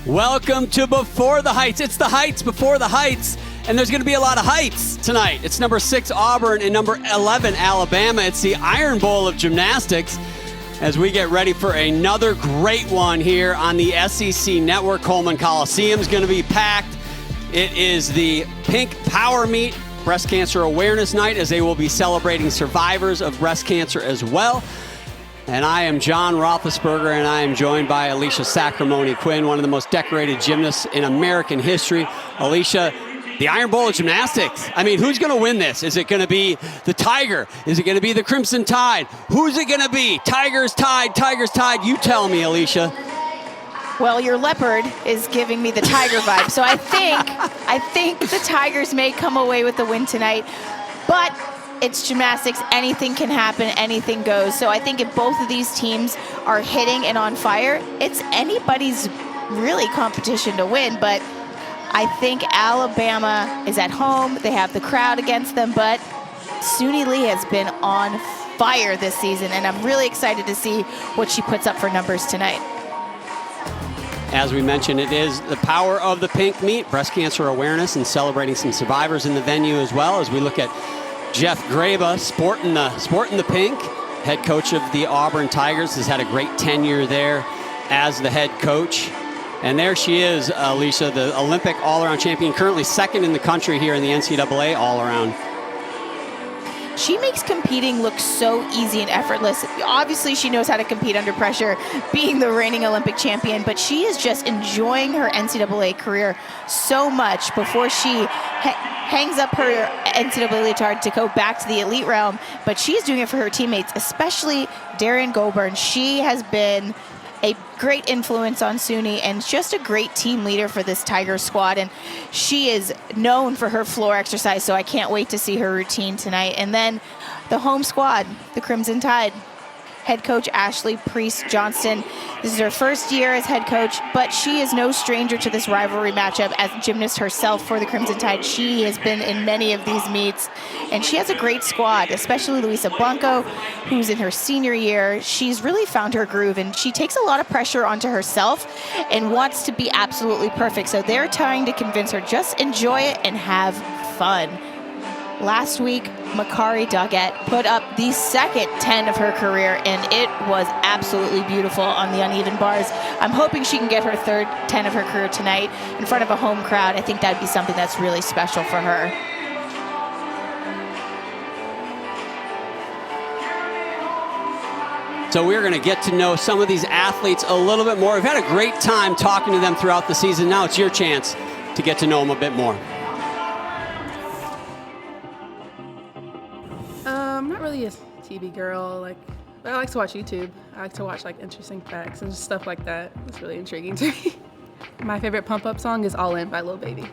Welcome to Before the Heights. It's the Heights before the Heights, and there's going to be a lot of heights tonight. It's number 6 Auburn and number 11 Alabama. It's the Iron Bowl of gymnastics as we get ready for another great one here on the SEC Network. Coleman Coliseum is going to be packed. It is the Pink Power Meet Breast Cancer Awareness Night, as they will be celebrating survivors of breast cancer as well. And I am John Roethlisberger, and I am joined by Alicia Sacramone Quinn, one of the most decorated gymnasts in American history. Alicia, the Iron Bowl of gymnastics. I mean, who's going to win this? Is it going to be the Tiger? Is it going to be the Crimson Tide? Who's it going to be? Tigers Tide, Tigers Tide. You tell me, Alicia. Well, your leopard is giving me the Tiger vibe. So I think the Tigers may come away with the win tonight. But it's gymnastics. Anything can happen. Anything goes. So I think if both of these teams are hitting and on fire, it's anybody's really competition to win. But I think Alabama is at home. They have the crowd against them. But Suni Lee has been on fire this season, and I'm really excited to see what she puts up for numbers tonight. As we mentioned, it is the power of the Pink Meet, breast cancer awareness, and celebrating some survivors in the venue as well, as we look at Jeff Graba sporting the pink. Head coach of the Auburn Tigers, has had a great tenure there as the head coach. And there she is, Alicia, the Olympic all-around champion, currently second in the country here in the NCAA all-around. She makes competing look so easy and effortless. Obviously, she knows how to compete under pressure, being the reigning Olympic champion, but she is just enjoying her NCAA career so much before she hangs up her NCAA leotard to go back to the elite realm. But she's doing it for her teammates, especially Darian Goulburn. She has been a great influence on Suni and just a great team leader for this Tiger squad. And she is known for her floor exercise, so I can't wait to see her routine tonight. And then the home squad, the Crimson Tide. Head coach Ashley Priest-Johnston. This is her first year as head coach, but she is no stranger to this rivalry matchup. As a gymnast herself for the Crimson Tide, she has been in many of these meets, and she has a great squad, especially Luisa Blanco, who's in her senior year. She's really found her groove, and she takes a lot of pressure onto herself and wants to be absolutely perfect. So they're trying to convince her, just enjoy it and have fun. Last week, Makari Doggett put up the second 10 of her career, and it was absolutely beautiful on the uneven bars. I'm hoping she can get her third 10 of her career tonight in front of a home crowd. I think that'd be something that's really special for her. So we're going to get to know some of these athletes a little bit more. We've had a great time talking to them throughout the season. Now it's your chance to get to know them a bit more. I'm not really a TV girl, but I like to watch YouTube. I like to watch interesting facts and just stuff like that. It's really intriguing to me. My favorite pump-up song is All In by Lil Baby.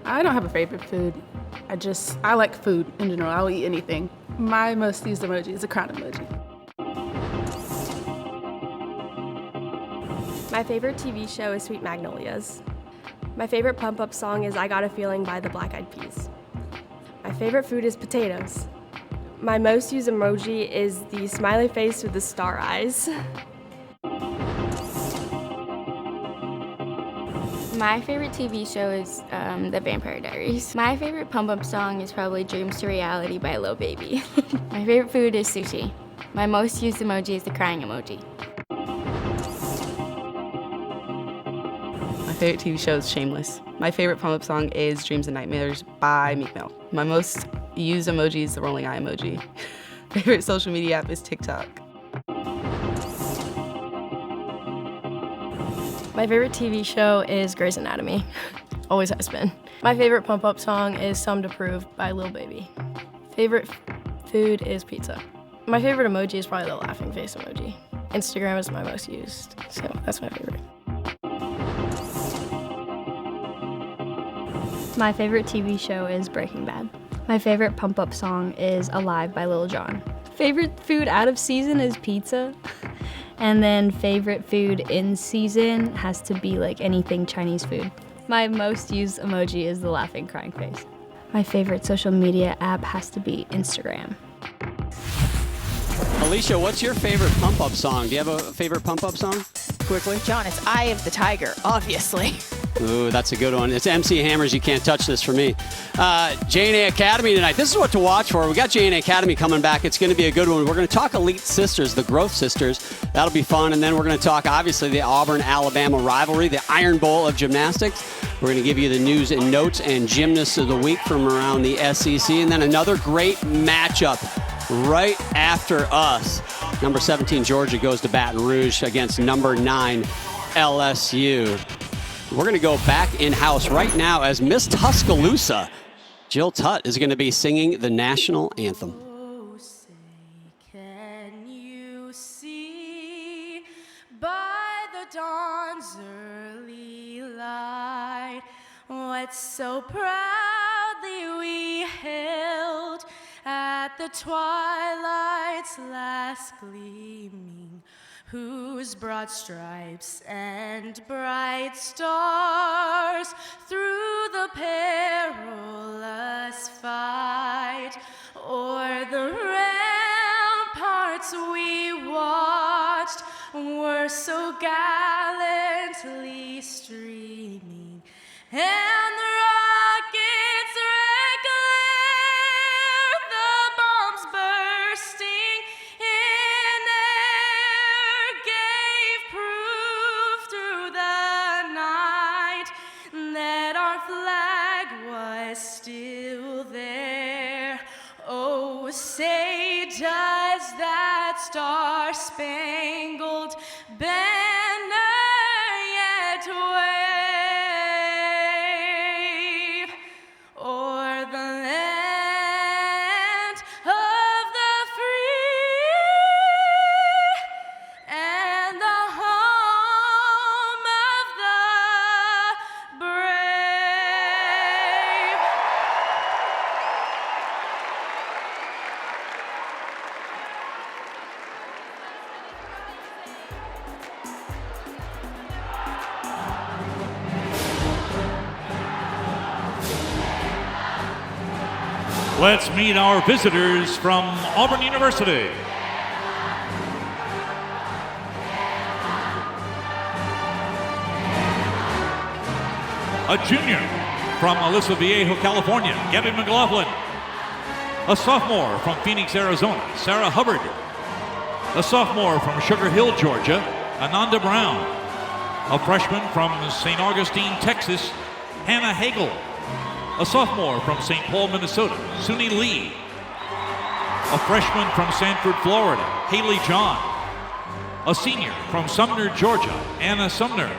I don't have a favorite food. I like food in general. I'll eat anything. My most used emoji is a crown emoji. My favorite TV show is Sweet Magnolias. My favorite pump-up song is I Got a Feeling by the Black Eyed Peas. My favorite food is potatoes. My most used emoji is the smiley face with the star eyes. My favorite TV show is The Vampire Diaries. My favorite pump-up song is probably Dreams to Reality by Lil Baby. My favorite food is sushi. My most used emoji is the crying emoji. My favorite TV show is Shameless. My favorite pump-up song is Dreams and Nightmares by Meek Mill. My most used emoji is the rolling eye emoji. Favorite social media app is TikTok. My favorite TV show is Grey's Anatomy. Always has been. My favorite pump-up song is Some to Prove by Lil Baby. Favorite food is pizza. My favorite emoji is probably the laughing face emoji. Instagram is my most used, so that's my favorite. My favorite TV show is Breaking Bad. My favorite pump-up song is Alive by Lil Jon. Favorite food out of season is pizza. And then favorite food in season has to be anything Chinese food. My most used emoji is the laughing crying face. My favorite social media app has to be Instagram. Alicia, what's your favorite pump-up song? Do you have a favorite pump-up song? quickly? John, it's Eye of the Tiger, obviously. Ooh, that's a good one. It's MC Hammers. You can't touch this for me. J&A Academy tonight. This is what to watch for. We got J&A Academy coming back. It's going to be a good one. We're going to talk Elite Sisters, the Growth Sisters. That'll be fun. And then we're going to talk, obviously, the Auburn-Alabama rivalry, the Iron Bowl of gymnastics. We're going to give you the news and notes and gymnasts of the week from around the SEC. And then another great matchup right after us. Number 17, Georgia, goes to Baton Rouge against number 9, LSU. We're going to go back in-house right now as Miss Tuscaloosa, Jill Tutt, is going to be singing the national anthem. Oh, say, can you see by the dawn's early light what so proudly we held at the twilight's last gleaming, whose broad stripes and bright stars through the perilous fight o'er the ramparts we watched were so gallantly streaming, and the rockets red glare, the bombs bursting in air gave proof through the night that our flag was still there. Oh, say does that star-spangled banner yet wave o'er the land of the free and the home of the brave? Let's meet our visitors from Auburn University. A junior from Aliso Viejo, California, Gabby McLaughlin. A sophomore from Phoenix, Arizona, Sarah Hubbard. A sophomore from Sugar Hill, Georgia, Ananda Brown. A freshman from St. Augustine, Texas, Hannah Hagel. A sophomore from St. Paul, Minnesota, Suni Lee. A freshman from Sanford, Florida, Haley John. A senior from Sumner, Georgia, Anna Sumner.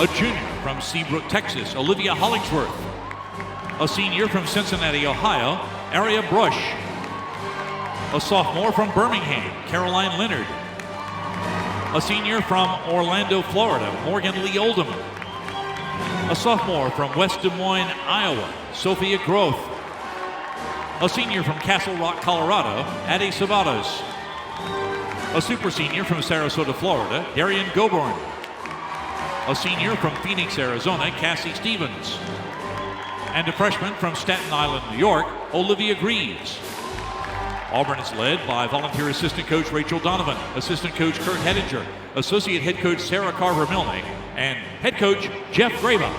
A junior from Seabrook, Texas, Olivia Hollingsworth. A senior from Cincinnati, Ohio, Aria Brush. A sophomore from Birmingham, Caroline Leonard. A senior from Orlando, Florida, Morgan Lee Oldham. A sophomore from West Des Moines, Iowa, Sophia Groth. A senior from Castle Rock, Colorado, Addie Sabatos. A super senior from Sarasota, Florida, Darian Goborn. A senior from Phoenix, Arizona, Cassie Stevens. And a freshman from Staten Island, New York, Olivia Greaves. Auburn is led by volunteer assistant coach Rachel Donovan, assistant coach Kurt Hedinger, associate head coach Sarah Carver-Milne, and head coach Jeff Graba.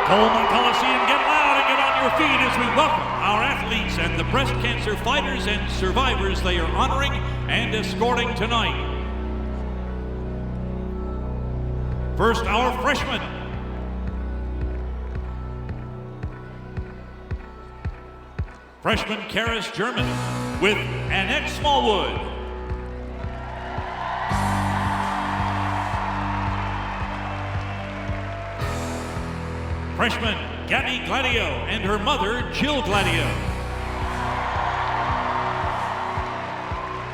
Coleman Coliseum, get loud! our feet as we welcome our athletes and the breast cancer fighters and survivors they are honoring and escorting tonight. First, our freshmen. Freshman Karis German with Annette Smallwood. Freshman Gabby Gladio and her mother Jill Gladio.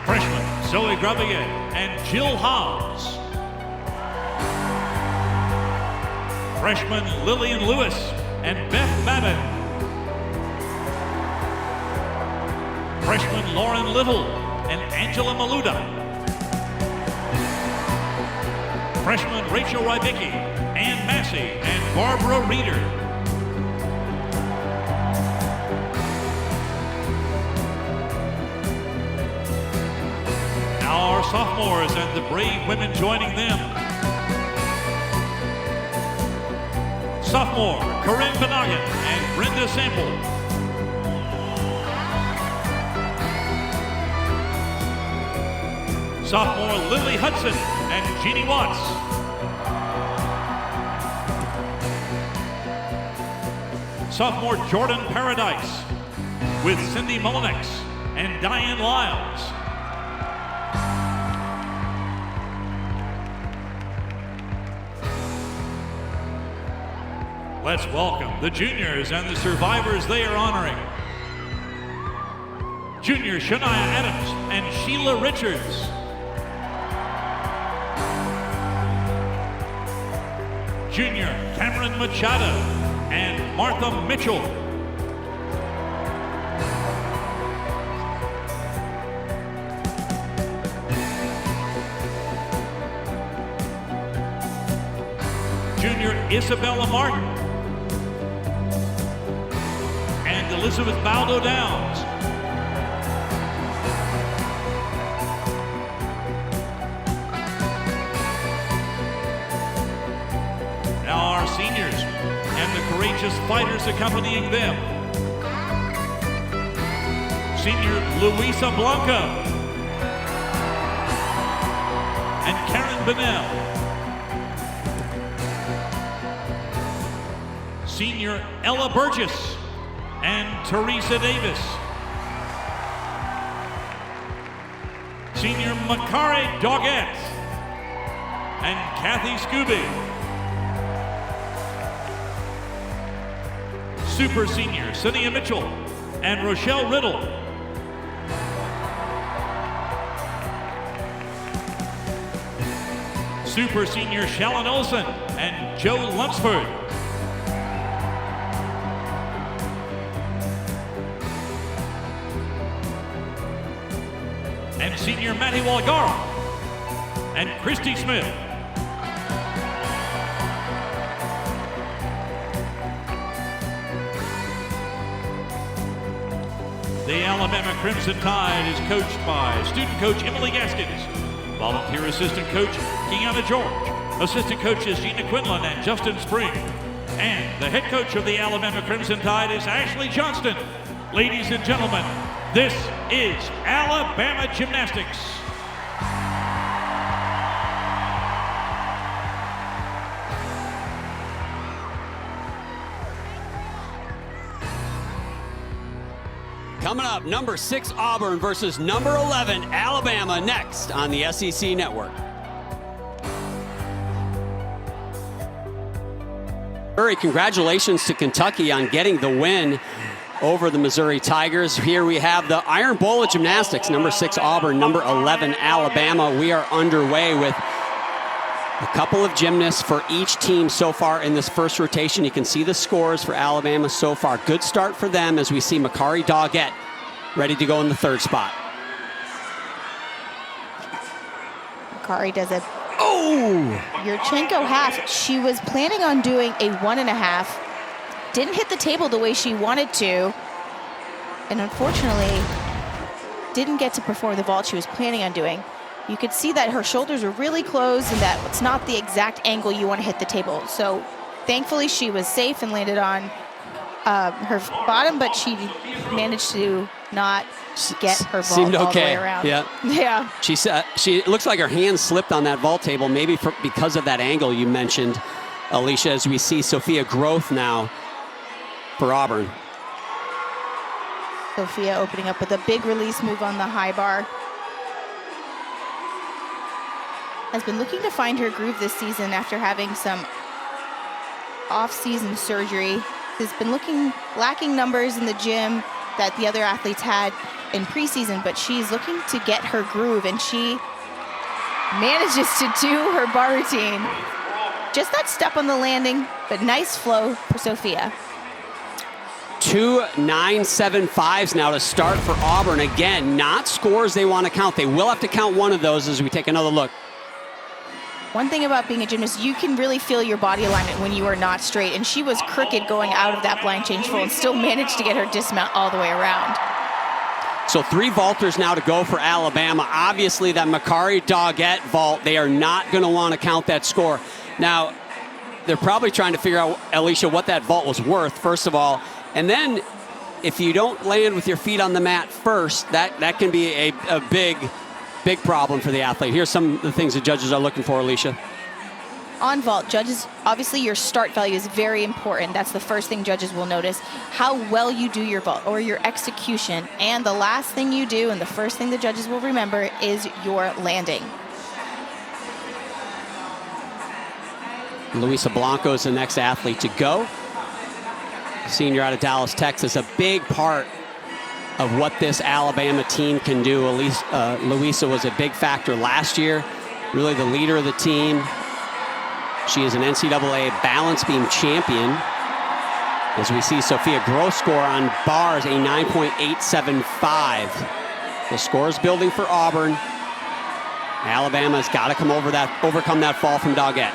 Freshman Zoe Gravier and Jill Hobbs. Freshman Lillian Lewis and Beth Babin. Freshman Lauren Little and Angela Maluda. Freshman Rachel Rybicki, Ann Massey, and Barbara Reeder. Now our sophomores and the brave women joining them. Sophomore Corinne Benogin and Brenda Sample. Sophomore Lily Hudson and Jeannie Watts. Sophomore Jordan Paradise with Cindy Mullinex and Diane Lyles. Let's welcome the juniors and the survivors they are honoring. Junior Shania Adams and Sheila Richards. Junior Cameron Machado and Martha Mitchell. Junior Isabella Martin and Elizabeth Baldo Downs. Seniors and the courageous fighters accompanying them. Senior Luisa Blanco and Karen Bennell. Senior Ella Burgess and Teresa Davis. Senior Makari Doggett and Kathy Scooby. Super Senior Cynia Mitchell and Rochelle Riddle. Super Senior Shallon Olson and Joe Lunsford. And Senior Matty Walgara and Christy Smith. The Alabama Crimson Tide is coached by student coach Emily Gaskins, volunteer assistant coach Kiana George, assistant coaches Gina Quinlan and Justin Spring, and the head coach of the Alabama Crimson Tide is Ashley Johnston. Ladies and gentlemen, this is Alabama Gymnastics. Coming up, number 6 Auburn versus number 11 Alabama next on the SEC Network. Congratulations to Kentucky on getting the win over the Missouri Tigers. Here we have the Iron Bowl of Gymnastics, number 6 Auburn, number 11 Alabama. We are underway with a couple of gymnasts for each team so far in this first rotation. You can see the scores for Alabama so far. Good start for them as we see Makari Doggett ready to go in the 3rd spot. Makari does a Yurchenko half. She was planning on doing a 1.5. Didn't hit the table the way she wanted to. And unfortunately, didn't get to perform the vault she was planning on doing. You could see that her shoulders were really closed and that it's not the exact angle you want to hit the table. So thankfully she was safe and landed on her bottom, but she managed to not get her vault Seemed all the way okay. around. Yeah. Yeah. It looks like her hand slipped on that vault table, maybe because of that angle you mentioned, Alicia, as we see Sophia Groth now for Auburn. Sophia opening up with a big release move on the high bar. Has been looking to find her groove this season after having some off-season surgery. Has been lacking numbers in the gym that the other athletes had in preseason, but she's looking to get her groove, and she manages to do her bar routine. Just that step on the landing, but nice flow for Sophia. 2 9.75s now to start for Auburn. Again, not scores they want to count. They will have to count one of those as we take another look. One thing about being a gymnast, you can really feel your body alignment when you are not straight, and she was crooked going out of that blind change full and still managed to get her dismount all the way around. So 3 vaulters now to go for Alabama. Obviously, that Makari Doggett vault, they are not going to want to count that score. Now, they're probably trying to figure out, Alicia, what that vault was worth, first of all. And then, if you don't land with your feet on the mat first, that can be a big problem for the athlete. Here's some of the things the judges are looking for, Alicia. On vault, judges, obviously your start value is very important. That's the first thing judges will notice. How well you do your vault or your execution. And the last thing you do, and the first thing the judges will remember, is your landing. Luisa Blanco is the next athlete to go. Senior out of Dallas, Texas, a big part of what this Alabama team can do. Luisa was a big factor last year, really the leader of the team. She is an NCAA balance beam champion. As we see Sophia Gross score on bars, a 9.875. The score is building for Auburn. Alabama's got to overcome that fall from Doggett.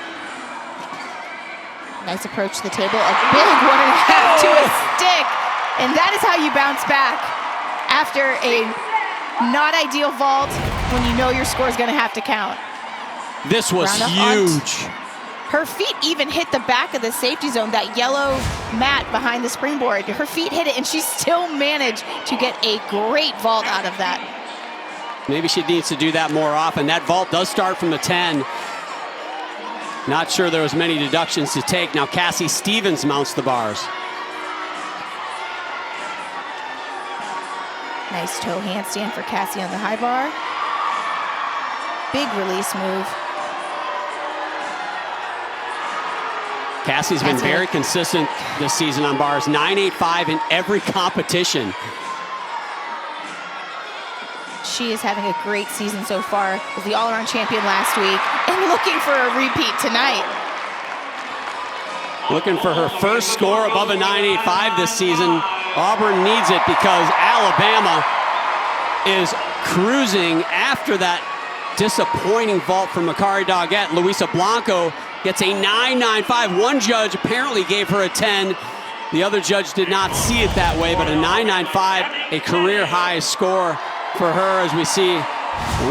Nice approach to the table, a big 1.5 to a stick. And that is how you bounce back after a not ideal vault when you know your score is going to have to count. This was huge. Her feet even hit the back of the safety zone, that yellow mat behind the springboard. Her feet hit it, and she still managed to get a great vault out of that. Maybe she needs to do that more often. That vault does start from the 10. Not sure there was many deductions to take. Now Cassie Stevens mounts the bars. Nice toe handstand for Cassie on the high bar. Big release move. Cassie's been very consistent this season on bars, 9.85 in every competition. She is having a great season so far. Was the all-around champion last week and looking for a repeat tonight. Looking for her first score above a 9.85 this season. Auburn needs it because Alabama is cruising after that disappointing vault from Makari Doggett. Luisa Blanco gets a 9.95. One judge apparently gave her a 10. The other judge did not see it that way, but a 9.95, a career high score for her, as we see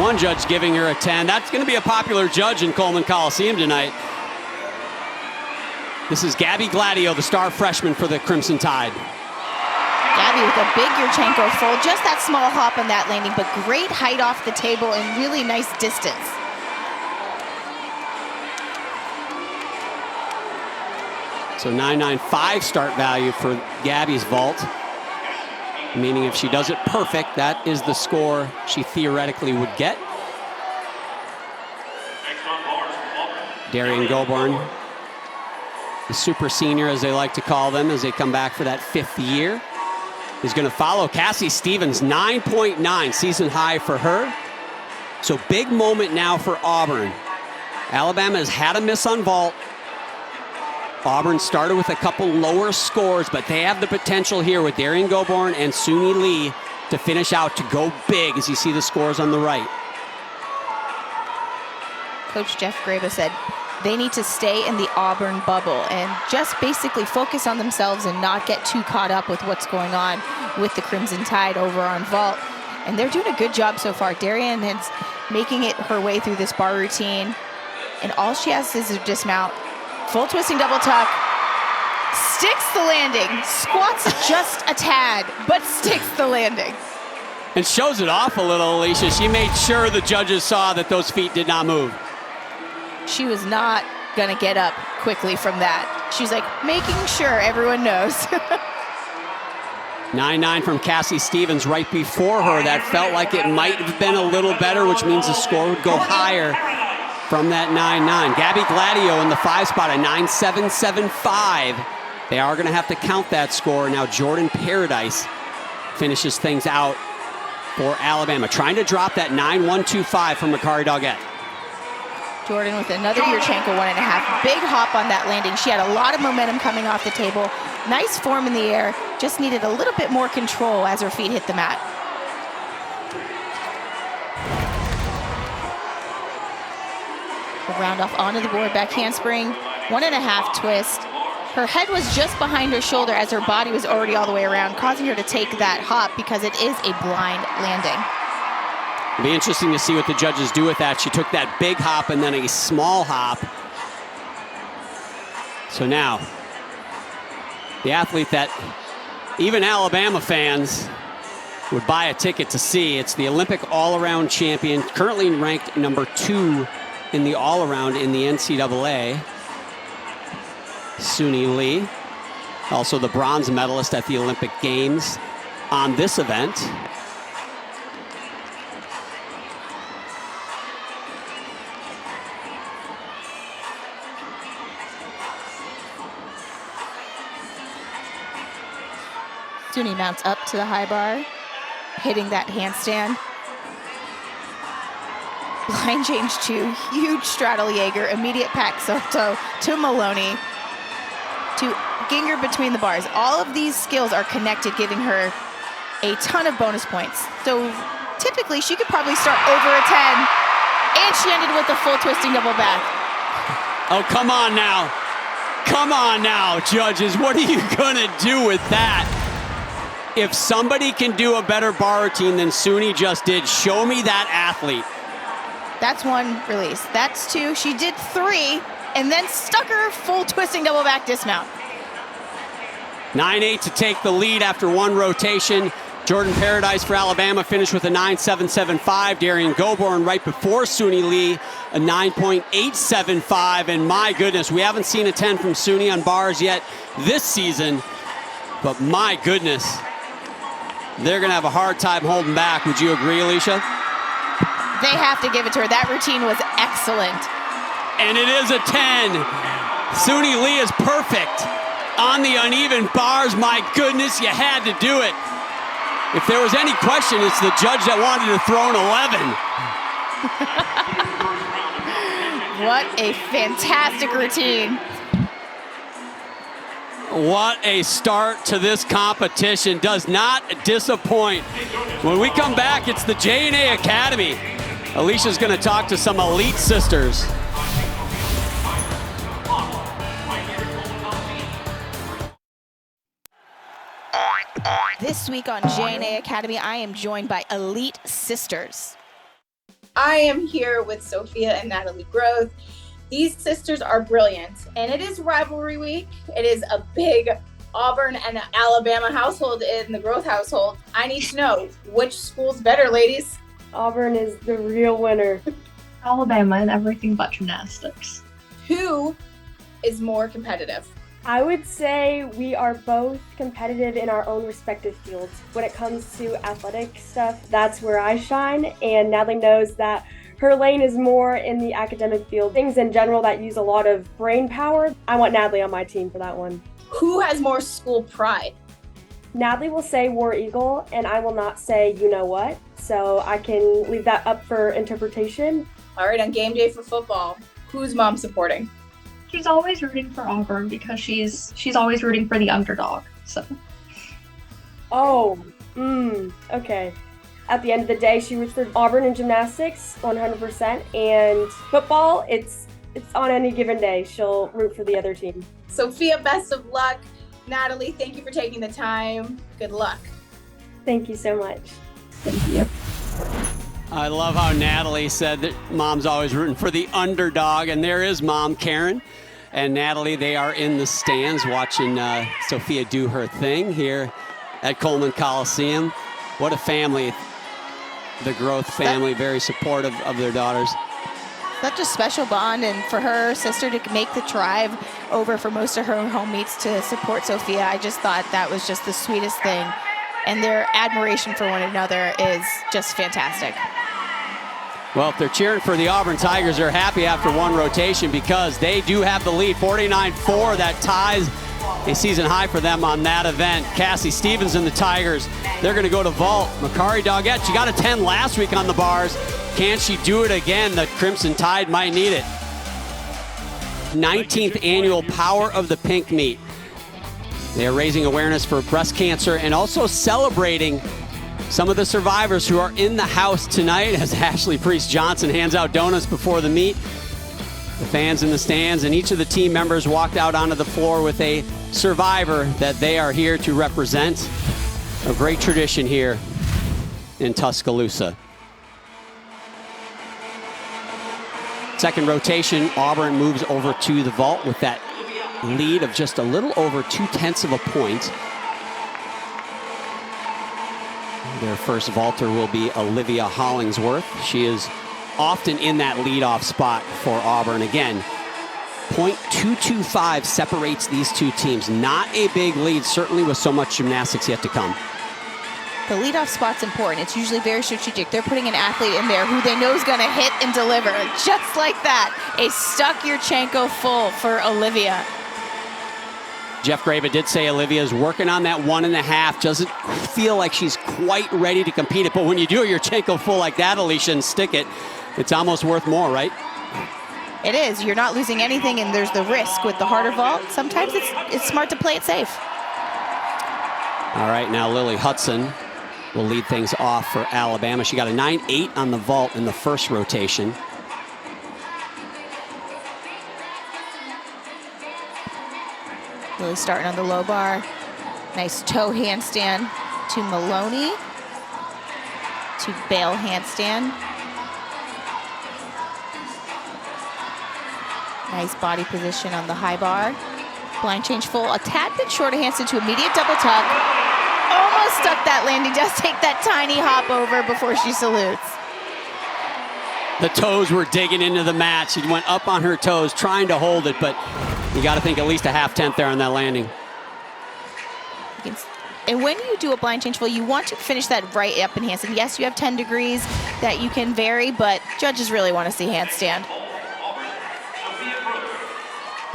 one judge giving her a 10. That's going to be a popular judge in Coleman Coliseum tonight. This is Gabby Gladio, the star freshman for the Crimson Tide. Gabby with a big Yurchenko full, just that small hop on that landing, but great height off the table and really nice distance. So 9.95 start value for Gabby's vault, meaning if she does it perfect, that is the score she theoretically would get. Darian Goborn, the super senior as they like to call them as they come back for that 5th year, is going to follow Cassie Stevens, 9.9 season high for her. So big moment now for Auburn. Alabama has had a miss on vault. Auburn started with a couple lower scores, but they have the potential here with Darian Goborn and Suni Lee to finish out, to go big, as you see the scores on the right. Coach Jeff Graba said they need to stay in the Auburn bubble and just basically focus on themselves and not get too caught up with what's going on with the Crimson Tide over on vault. And they're doing a good job so far. Darian is making it her way through this bar routine, and all she has is a dismount. Full twisting double tuck, Sticks the landing. Squats just a tad, but sticks the landing. And shows it off a little, Alicia. She made sure the judges saw that those feet did not move. She was not gonna get up quickly from that. She's like, making sure everyone knows. 9-9 from Cassie Stevens right before her. That felt like it might have been a little better, which means the score would go higher from that 9-9. Gabby Gladio in the 5 spot, a 9-7-7-5. They are gonna have to count that score. Now Jordan Paradise finishes things out for Alabama, trying to drop that 9-1-2-5 from Makari Doggett. Jordan with another Yurchenko 1.5. Big hop on that landing. She had a lot of momentum coming off the table. Nice form in the air. Just needed a little bit more control as her feet hit the mat. Round off onto the board, back handspring, 1.5 twist. Her head was just behind her shoulder as her body was already all the way around, causing her to take that hop because it is a blind landing. It'll be interesting to see what the judges do with that. She took that big hop and then a small hop. So now, the athlete that even Alabama fans would buy a ticket to see, it's the Olympic all-around champion, currently ranked number 2 in the all-around in the NCAA, Suni Lee, also the bronze medalist at the Olympic Games on this event. Suni mounts up to the high bar, hitting that handstand. Line change 2, huge straddle Jaeger, immediate pack Soto to Maloney, to Ginger between the bars. All of these skills are connected, giving her a ton of bonus points. So typically she could probably start over a 10, and she ended with a full twisting double back. Oh, come on now. Come on now, judges. What are you gonna do with that? If somebody can do a better bar routine than Suni just did, show me that athlete. That's 1 release. That's 2. She did 3, and then stuck her full twisting double back dismount. 9-8 to take the lead after 1 rotation. Jordan Paradise for Alabama finished with a 9.775. Darian Goborn right before Suni Lee, a 9.875. And my goodness, we haven't seen a 10 from Suni on bars yet this season. But my goodness, they're going to have a hard time holding back. Would you agree, Alicia? They have to give it to her. That routine was excellent. And it is a 10. Suni Lee is perfect on the uneven bars. My goodness, you had to do it. If there was any question, it's the judge that wanted to throw an 11. What a fantastic routine. What a start to this competition. Does not disappoint. When we come back, it's the J&A Academy. Alicia's going to talk to some elite sisters. This week on J&A Academy, I am joined by elite sisters. I am here with Sophia and Natalie Groth. These sisters are brilliant, and it is rivalry week. It is a big Auburn and Alabama household in the Groth household. I need to know, which school's better, ladies? Auburn is the real winner. Alabama and everything but gymnastics. Who is more competitive? I would say we are both competitive in our own respective fields. When it comes to athletic stuff, that's where I shine, and Natalie knows that her lane is more in the academic field. Things in general that use a lot of brain power. I want Natalie on my team for that one. Who has more school pride? Natalie will say War Eagle, and I will not say you know what, so I can leave that up for interpretation. All right, on game day for football, who's mom supporting? She's always rooting for Auburn because she's always rooting for the underdog. So. Okay. At the end of the day, she roots for Auburn in gymnastics, 100%, and football, it's on any given day. She'll root for the other team. Sophia, best of luck. Natalie, thank you for taking the time. Good luck. Thank you so much. Thank you. I love how Natalie said that mom's always rooting for the underdog, and there is mom, Karen. and Natalie, they are in the stands watching Sophia do her thing here at Coleman Coliseum. What a family. The Groth family, very supportive of their daughters. Such a special bond, and for her sister to make the drive over for most of her home meets to support Sophia, I just thought that was just the sweetest thing. And their admiration for one another is just fantastic. Well, if they're cheering for the Auburn Tigers, they're happy after one rotation because they do have the lead, 49-4. That ties a season high for them on that event. Cassie Stevens and the Tigers, they're going to go to vault. Makari Doggett, she got a 10 last week on the bars. Can she do it again? The Crimson Tide might need it. 19th annual Power of the Pink meet. They are raising awareness for breast cancer and also celebrating some of the survivors who are in the house tonight as Ashley Priest-Johnson hands out donuts before the meet. The fans in the stands and each of the team members walked out onto the floor with a survivor that they are here to represent. A great tradition here in Tuscaloosa. Second rotation, Auburn moves over to the vault with that lead of just a little over 0.2 of a point. Their first vaulter will be Olivia Hollingsworth. She is often in that leadoff spot for Auburn. Again, 0.225 separates these two teams. Not a big lead, certainly with so much gymnastics yet to come. The leadoff spot's important. It's usually very strategic. They're putting an athlete in there who they know is going to hit and deliver. Just like that, a stuck Yurchenko full for Olivia. Jeff Graba did say Olivia's working on that 1.5. Doesn't feel like she's quite ready to compete it, but when you do a Yurchenko full like that, Alicia, and stick it, it's almost worth more, right? It is. You're not losing anything, and there's the risk with the harder vault. Sometimes it's smart to play it safe. All right, now Lily Hudson will lead things off for Alabama. She got a 9.8 on the vault in the first rotation. Lily starting on the low bar. Nice toe handstand to Maloney. To Bale handstand. Nice body position on the high bar. Blind change full, a tad bit short of handstand to immediate double tuck. Almost stuck that landing, does take that tiny hop over before she salutes. The toes were digging into the mat. She went up on her toes trying to hold it, but you got to think at least a 0.5 there on that landing. And when you do a blind change full, you want to finish that right up in handstand. Yes, you have 10 degrees that you can vary, but judges really want to see handstand.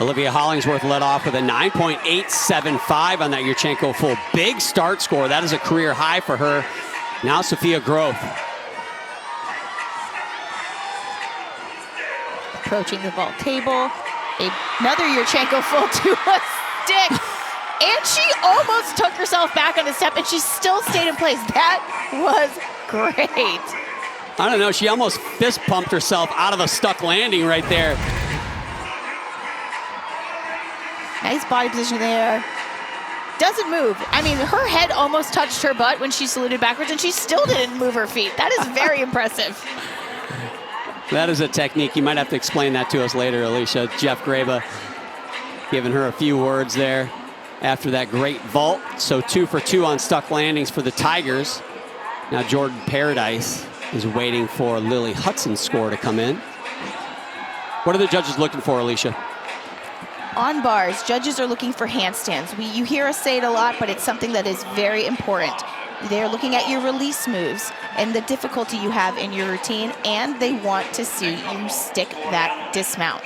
Olivia Hollingsworth led off with a 9.875 on that Yurchenko full. Big start score. That is a career high for her. Now Sophia Groth. Approaching the vault table. Another Yurchenko full to a stick. And she almost took herself back on a step, and she still stayed in place. That was great. I don't know, she almost fist pumped herself out of a stuck landing right there. Nice body position there. Doesn't move. I mean, her head almost touched her butt when she saluted backwards, and she still didn't move her feet. That is very impressive. That is a technique. You might have to explain that to us later, Alicia. Jeff Graba giving her a few words there after that great vault. So 2 for 2 on stuck landings for the Tigers. Now Jordan Paradise is waiting for Lily Hudson's score to come in. What are the judges looking for, Alicia? On bars, judges are looking for handstands. You hear us say it a lot, but it's something that is very important. They're looking at your release moves and the difficulty you have in your routine, and they want to see you stick that dismount.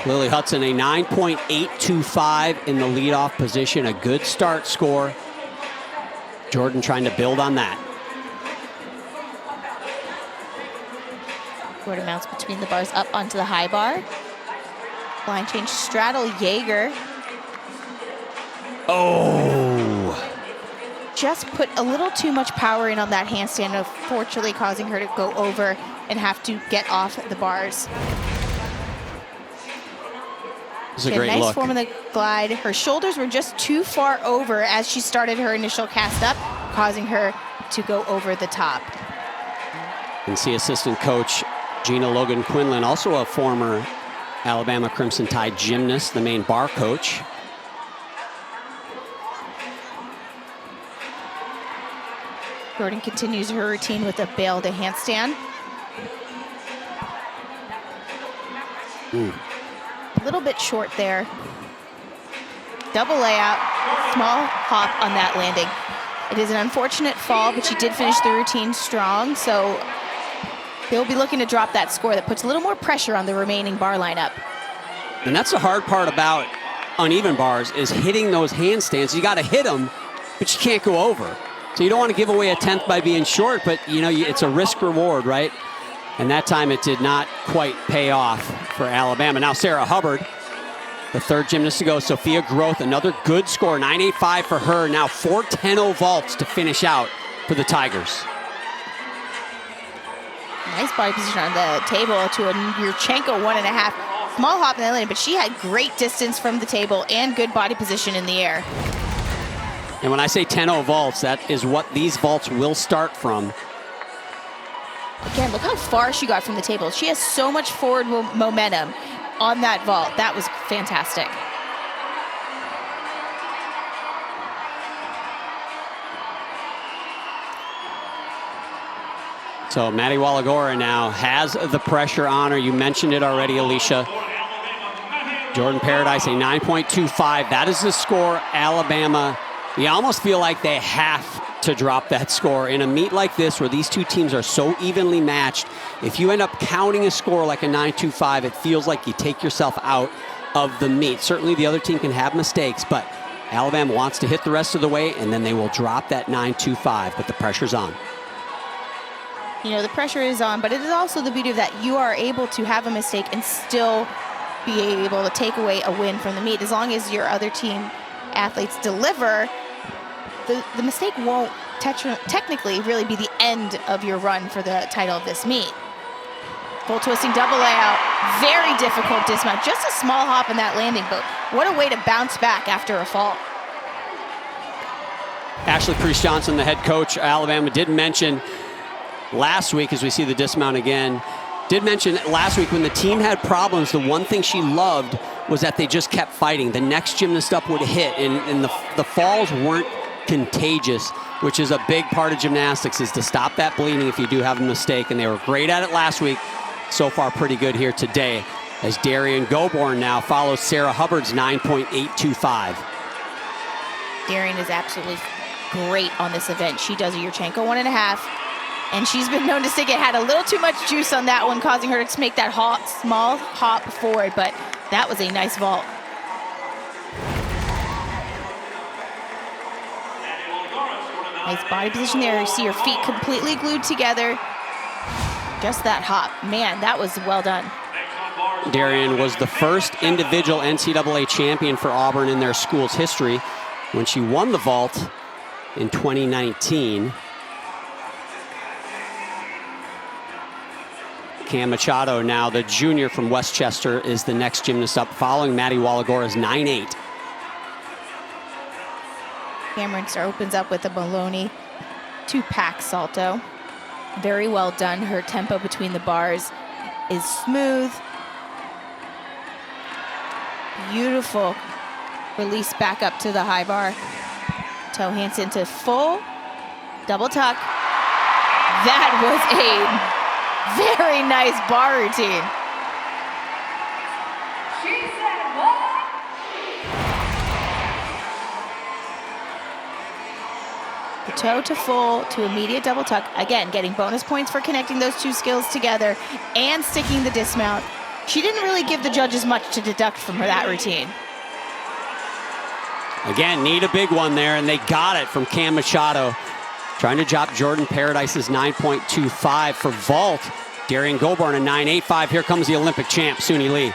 Lily Hudson, a 9.825 in the leadoff position, a good start score. Jordan trying to build on that. Quarter mounts between the bars up onto the high bar. Blind change straddle Jaeger. Oh! Just put a little too much power in on that handstand, unfortunately causing her to go over and have to get off the bars. It's a great nice look. Form of the glide. Her shoulders were just too far over as she started her initial cast up, causing her to go over the top. And see assistant coach Gina Logan Quinlan, also a former Alabama Crimson Tide gymnast, the main bar coach. Gordon continues her routine with a bail to handstand. A little bit short there. Double layout, small hop on that landing. It is an unfortunate fall, but she did finish the routine strong, so they'll be looking to drop that score. That puts a little more pressure on the remaining bar lineup. And that's the hard part about uneven bars, is hitting those handstands. You got to hit them, but you can't go over. So you don't want to give away a 10th by being short, but you know, it's a risk reward, right? And that time it did not quite pay off for Alabama. Now Sarah Hubbard, the third gymnast to go. Sophia Groth, another good score, 9.85 for her. Now 4.10 vaults to finish out for the Tigers. Nice body position on the table to a Yurchenko 1.5. Small hop in the lane, but she had great distance from the table and good body position in the air. And when I say 10.0 vaults, that is what these vaults will start from. Again, look how far she got from the table. She has so much forward momentum on that vault. That was fantastic. So Maddie Walagora now has the pressure on her. You mentioned it already, Alicia. Jordan Paradise, a 9.25. That is the score Alabama. You almost feel like they have to drop that score in a meet like this where these two teams are so evenly matched. If you end up counting a score like a 9.25, it feels like you take yourself out of the meet. Certainly the other team can have mistakes, but Alabama wants to hit the rest of the way, and then they will drop that 9.25, but the pressure's on. You know, the pressure is on, but it is also the beauty of that you are able to have a mistake and still be able to take away a win from the meet. As long as your other team athletes deliver, the mistake won't technically really be the end of your run for the title of this meet. Full twisting double layout, very difficult dismount. Just a small hop in that landing, but what a way to bounce back after a fall. Ashley Priest-Johnson, the head coach, Alabama, did mention last week, as we see the dismount again, did mention last week when the team had problems, the one thing she loved was that they just kept fighting. The next gymnast up would hit, and the falls weren't contagious, which is a big part of gymnastics, is to stop that bleeding if you do have a mistake, and they were great at it last week. So far, pretty good here today, as Darian Goborn now follows Sarah Hubbard's 9.825. Darian is absolutely great on this event. She does a Yurchenko 1.5, and she's been known to say it had a little too much juice on that one, causing her to make that small hop forward, but that was a nice vault. Nice body position there. You see her feet completely glued together. Just that hop. Man, that was well done. Darian was the first individual NCAA champion for Auburn in their school's history when she won the vault in 2019. Cam Machado, now the junior from Westchester, is the next gymnast up, following Maddie Walagora's 9.8. Cameron opens up with a Maloney 2-pack salto. Very well done. Her tempo between the bars is smooth. Beautiful release back up to the high bar. Toe hands into full double tuck. That was a very nice bar routine. The toe to full to immediate double tuck. Again, getting bonus points for connecting those two skills together and sticking the dismount. She didn't really give the judges much to deduct from her that routine. Again, need a big one there, and they got it from Cam Machado. Trying to drop Jordan Paradise's 9.25 for vault. Darian Goborn a 9.85. Here comes the Olympic champ, Suni Lee.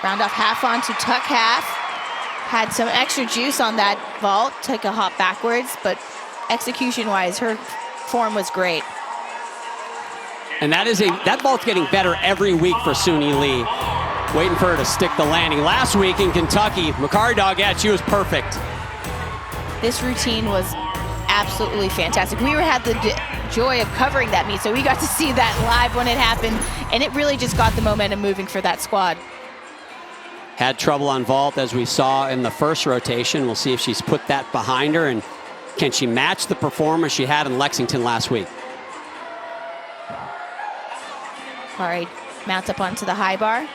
Round off half on to tuck half. Had some extra juice on that vault. Took a hop backwards, but execution-wise, her form was great. And that vault's getting better every week for Suni Lee. Waiting for her to stick the landing. Last week in Kentucky, Makari Doggett, she was perfect. This routine was absolutely fantastic. We had the joy of covering that meet, so we got to see that live when it happened, and it really just got the momentum moving for that squad. Had trouble on vault, as we saw in the first rotation. We'll see if she's put that behind her, and can she match the performance she had in Lexington last week? All right, mounts up onto the high bar.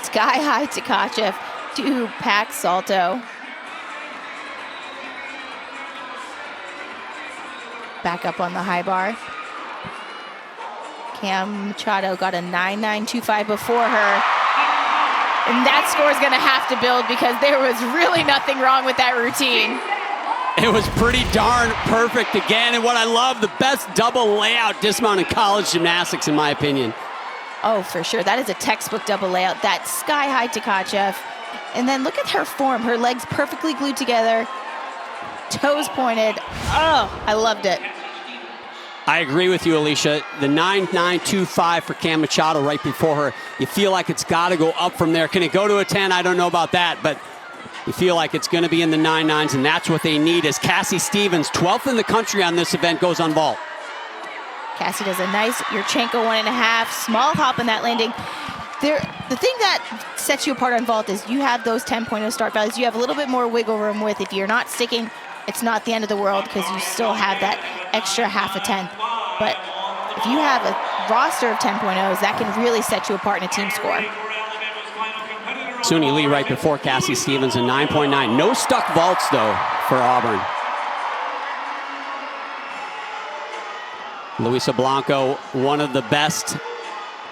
Sky high Tkachev to Pax Salto. Back up on the high bar. Cam Machado got a 9.925 before her. And that score is going to have to build because there was really nothing wrong with that routine. It was pretty darn perfect again. And what I love, the best double layout dismount in college gymnastics, in my opinion. Oh, for sure. That is a textbook double layout. That sky high Tkachev. And then look at her form. Her legs perfectly glued together. Toes pointed. Oh, I loved it. I agree with you, Alicia. The 9.925 for Cam Machado right before her. You feel like it's got to go up from there. Can it go to a 10? I don't know about that, but you feel like it's going to be in the 9.9s, and that's what they need as Cassie Stevens, 12th in the country on this event, goes on vault. Cassie does a nice Yurchenko 1.5, small hop in that landing. The thing that sets you apart on vault is you have those 10.0 start values. You have a little bit more wiggle room with. If you're not sticking, it's not the end of the world because you still have that extra half a 10. But if you have a roster of 10.0s, that can really set you apart in a team score. Suni Lee right before Cassie Stevens, a 9.9. No stuck vaults, though, for Auburn. Luisa Blanco, one of the best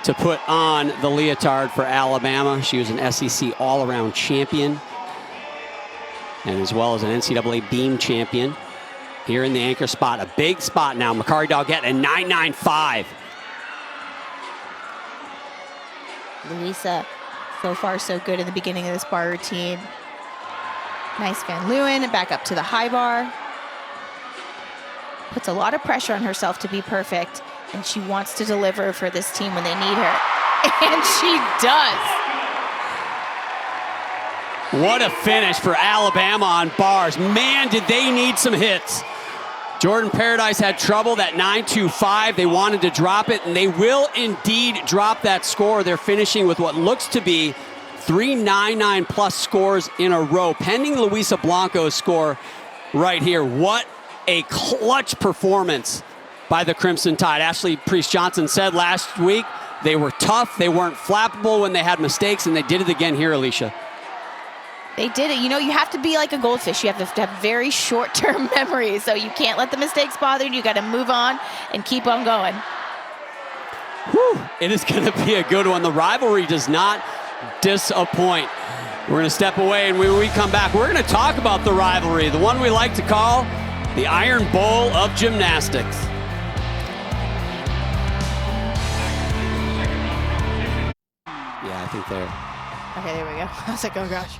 to put on the leotard for Alabama. She was an SEC all-around champion, and as well as an NCAA beam champion. Here in the anchor spot, a big spot now. Makari Doggett, a 9.95. Luisa, so far so good in the beginning of this bar routine. Nice Van Leeuwen, back up to the high bar. Puts a lot of pressure on herself to be perfect, and she wants to deliver for this team when they need her. And she does. What a finish for Alabama on bars. Man, did they need some hits. Jordan Paradise had trouble, that 9.25. They wanted to drop it, and they will indeed drop that score. They're finishing with what looks to be 3 9.9 plus scores in a row, pending Luisa Blanco's score right here. What a clutch performance by the Crimson Tide. Ashley Priest-Johnson said last week they were tough, they weren't flappable when they had mistakes, and they did it again here, Alicia. They did it. You know, you have to be like a goldfish. You have to have very short-term memory, so you can't let the mistakes bother you. You got to move on and keep on going. Whew, it is going to be a good one. The rivalry does not disappoint. We're going to step away, and when we come back, we're going to talk about the rivalry, the one we like to call the Iron Bowl of Gymnastics. Yeah, I think they're... Okay, there we go. I was like, oh gosh.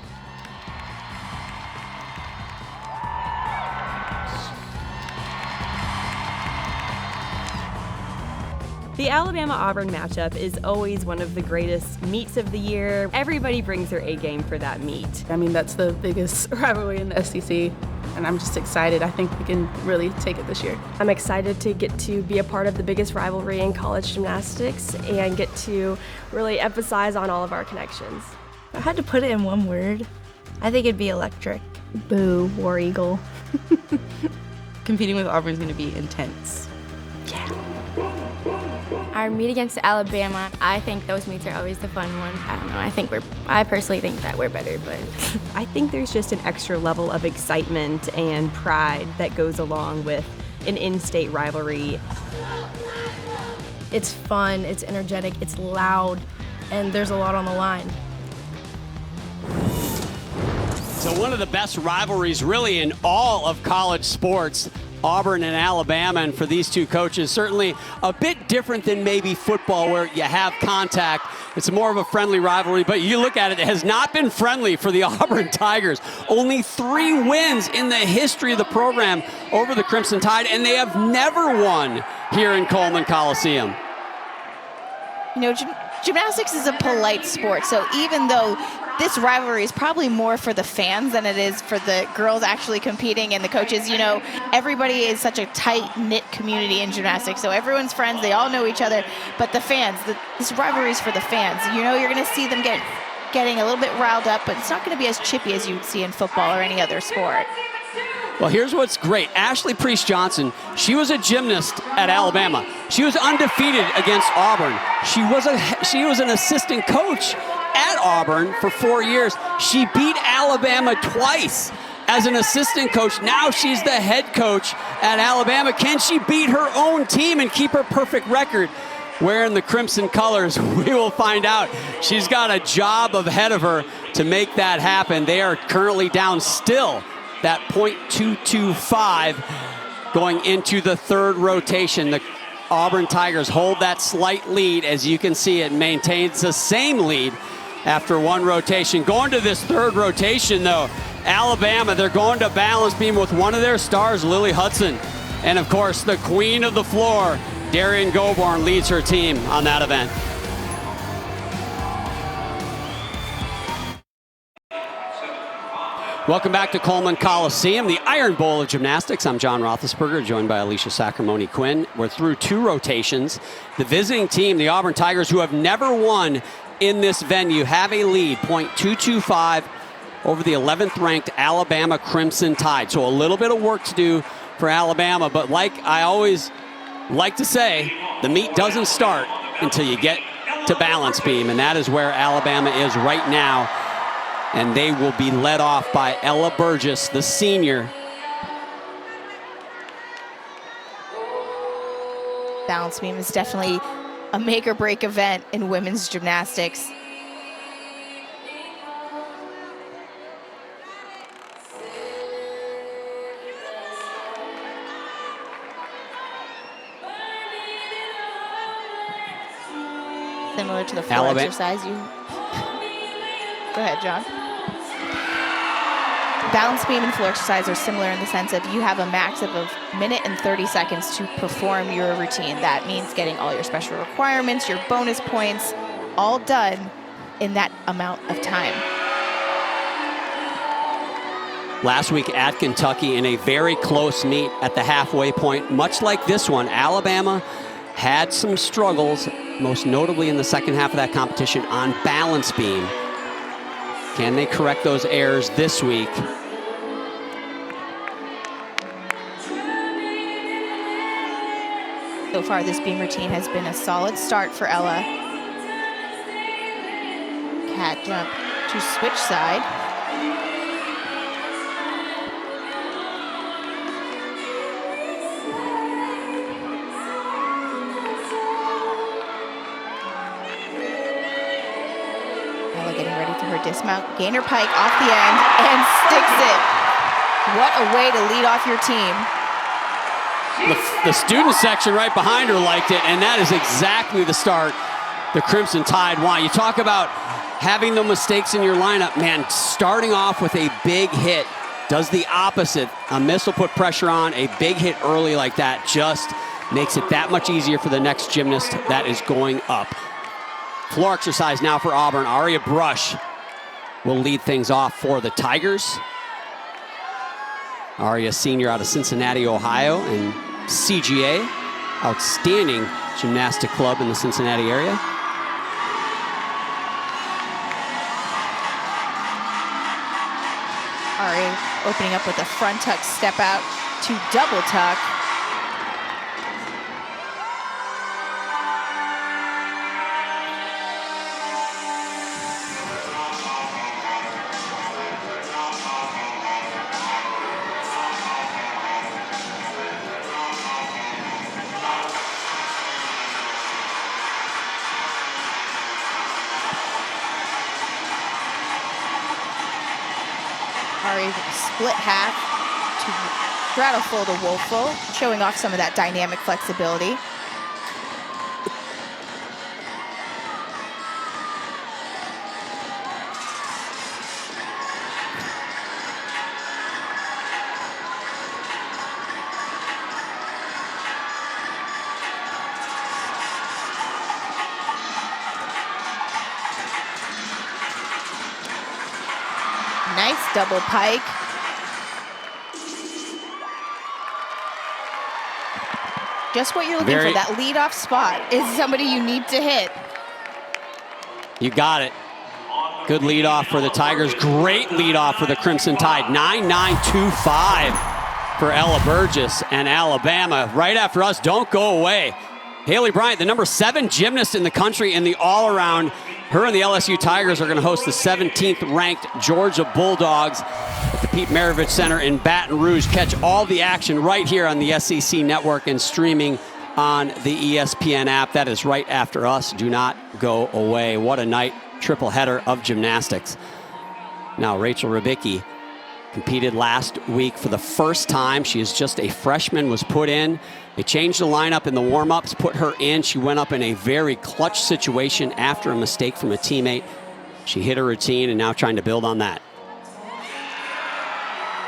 The Alabama-Auburn matchup is always one of the greatest meets of the year. Everybody brings their A game for that meet. I mean, that's the biggest rivalry in the SEC, and I'm just excited. I think we can really take it this year. I'm excited to get to be a part of the biggest rivalry in college gymnastics and get to really emphasize on all of our connections. If I had to put it in one word, I think it'd be electric. Boo, War Eagle. Competing with Auburn is going to be intense. Our meet against Alabama, I think those meets are always the fun one. I don't know, I personally think that we're better, but I think there's just an extra level of excitement and pride that goes along with an in-state rivalry. It's fun, it's energetic, it's loud, and there's a lot on the line. So one of the best rivalries really in all of college sports, Auburn and Alabama, and for these two coaches, certainly a bit different than maybe football where you have contact. It's more of a friendly rivalry, but you look at it, it has not been friendly for the Auburn Tigers. Only 3 wins in the history of the program over the Crimson Tide, and they have never won here in Coleman Coliseum. You know, gymnastics is a polite sport, so even though this rivalry is probably more for the fans than it is for the girls actually competing and the coaches. You know, everybody is such a tight-knit community in gymnastics, so everyone's friends, they all know each other, but the fans, this rivalry is for the fans. You know, you're going to see them getting a little bit riled up, but it's not going to be as chippy as you would see in football or any other sport. Well, here's what's great. Ashley Priest-Johnson, she was a gymnast at Alabama. She was undefeated against Auburn. She was an assistant coach at Auburn for 4 years. She beat Alabama twice as an assistant coach. Now she's the head coach at Alabama. Can she beat her own team and keep her perfect record wearing the crimson colors? We will find out. She's got a job ahead of her to make that happen. They are currently down still that .225 going into the third rotation. The Auburn Tigers hold that slight lead. As you can see, it maintains the same lead after one rotation. Going to this third rotation, though, Alabama, they're going to balance beam with one of their stars, Lily Hudson. And, of course, the queen of the floor, Darian Goborn, leads her team on that event. Welcome back to Coleman Coliseum, the Iron Bowl of Gymnastics. I'm John Roethlisberger, joined by Alicia Sacramone-Quinn. We're through 2 rotations. The visiting team, the Auburn Tigers, who have never won in this venue, have a lead, .225 over the 11th-ranked Alabama Crimson Tide. So a little bit of work to do for Alabama, but like I always like to say, the meet doesn't start until you get to balance beam, and that is where Alabama is right now. And they will be led off by Ella Burgess, the senior. Balance beam is definitely a make or break event in women's gymnastics. Similar to the floor exercise. Go ahead, John. Balance beam and floor exercise are similar in the sense of you have a max of a minute and 30 seconds to perform your routine. That means getting all your special requirements, your bonus points, all done in that amount of time. Last week at Kentucky in a very close meet at the halfway point, much like this one, Alabama had some struggles, most notably in the second half of that competition on balance beam. Can they correct those errors this week? So far, this beam routine has been a solid start for Ella. Cat jump to switch side. Ella getting ready for her dismount. Gainer pike off the end and sticks it. What a way to lead off your team. The student section right behind her liked it, and that is exactly the start the Crimson Tide want. You talk about having no mistakes in your lineup. Man, starting off with a big hit does the opposite. A miss will put pressure on. A big hit early like that just makes it that much easier for the next gymnast that is going up. Floor exercise now for Auburn. Aria Brush will lead things off for the Tigers. Aria, senior out of Cincinnati, Ohio, and CGA, outstanding gymnastic club in the Cincinnati area. Aria opening up with a front tuck step out to double tuck. Split half to straddle full to wolf full, showing off some of that dynamic flexibility. nice double pike. Just what you're looking for, that leadoff spot is somebody you need to hit. You got it. Good leadoff for the Tigers. Great leadoff for the Crimson Tide. 9-9-2-5 for Ella Burgess and Alabama. Right after us, don't go away. Haley Bryant, the number 7 gymnast in the country in the all-around. Her and the LSU Tigers are going to host the 17th ranked Georgia Bulldogs at the Pete Maravich Center in Baton Rouge. Catch all the action right here on the SEC Network and streaming on the ESPN app. That is right after us. Do not go away. What a night. Triple header of gymnastics. Now Rachel Ribicki competed last week for the first time. She is just a freshman, was put in. They changed the lineup in the warm-ups, put her in. She went up in a very clutch situation after a mistake from a teammate. She hit her routine and now trying to build on that.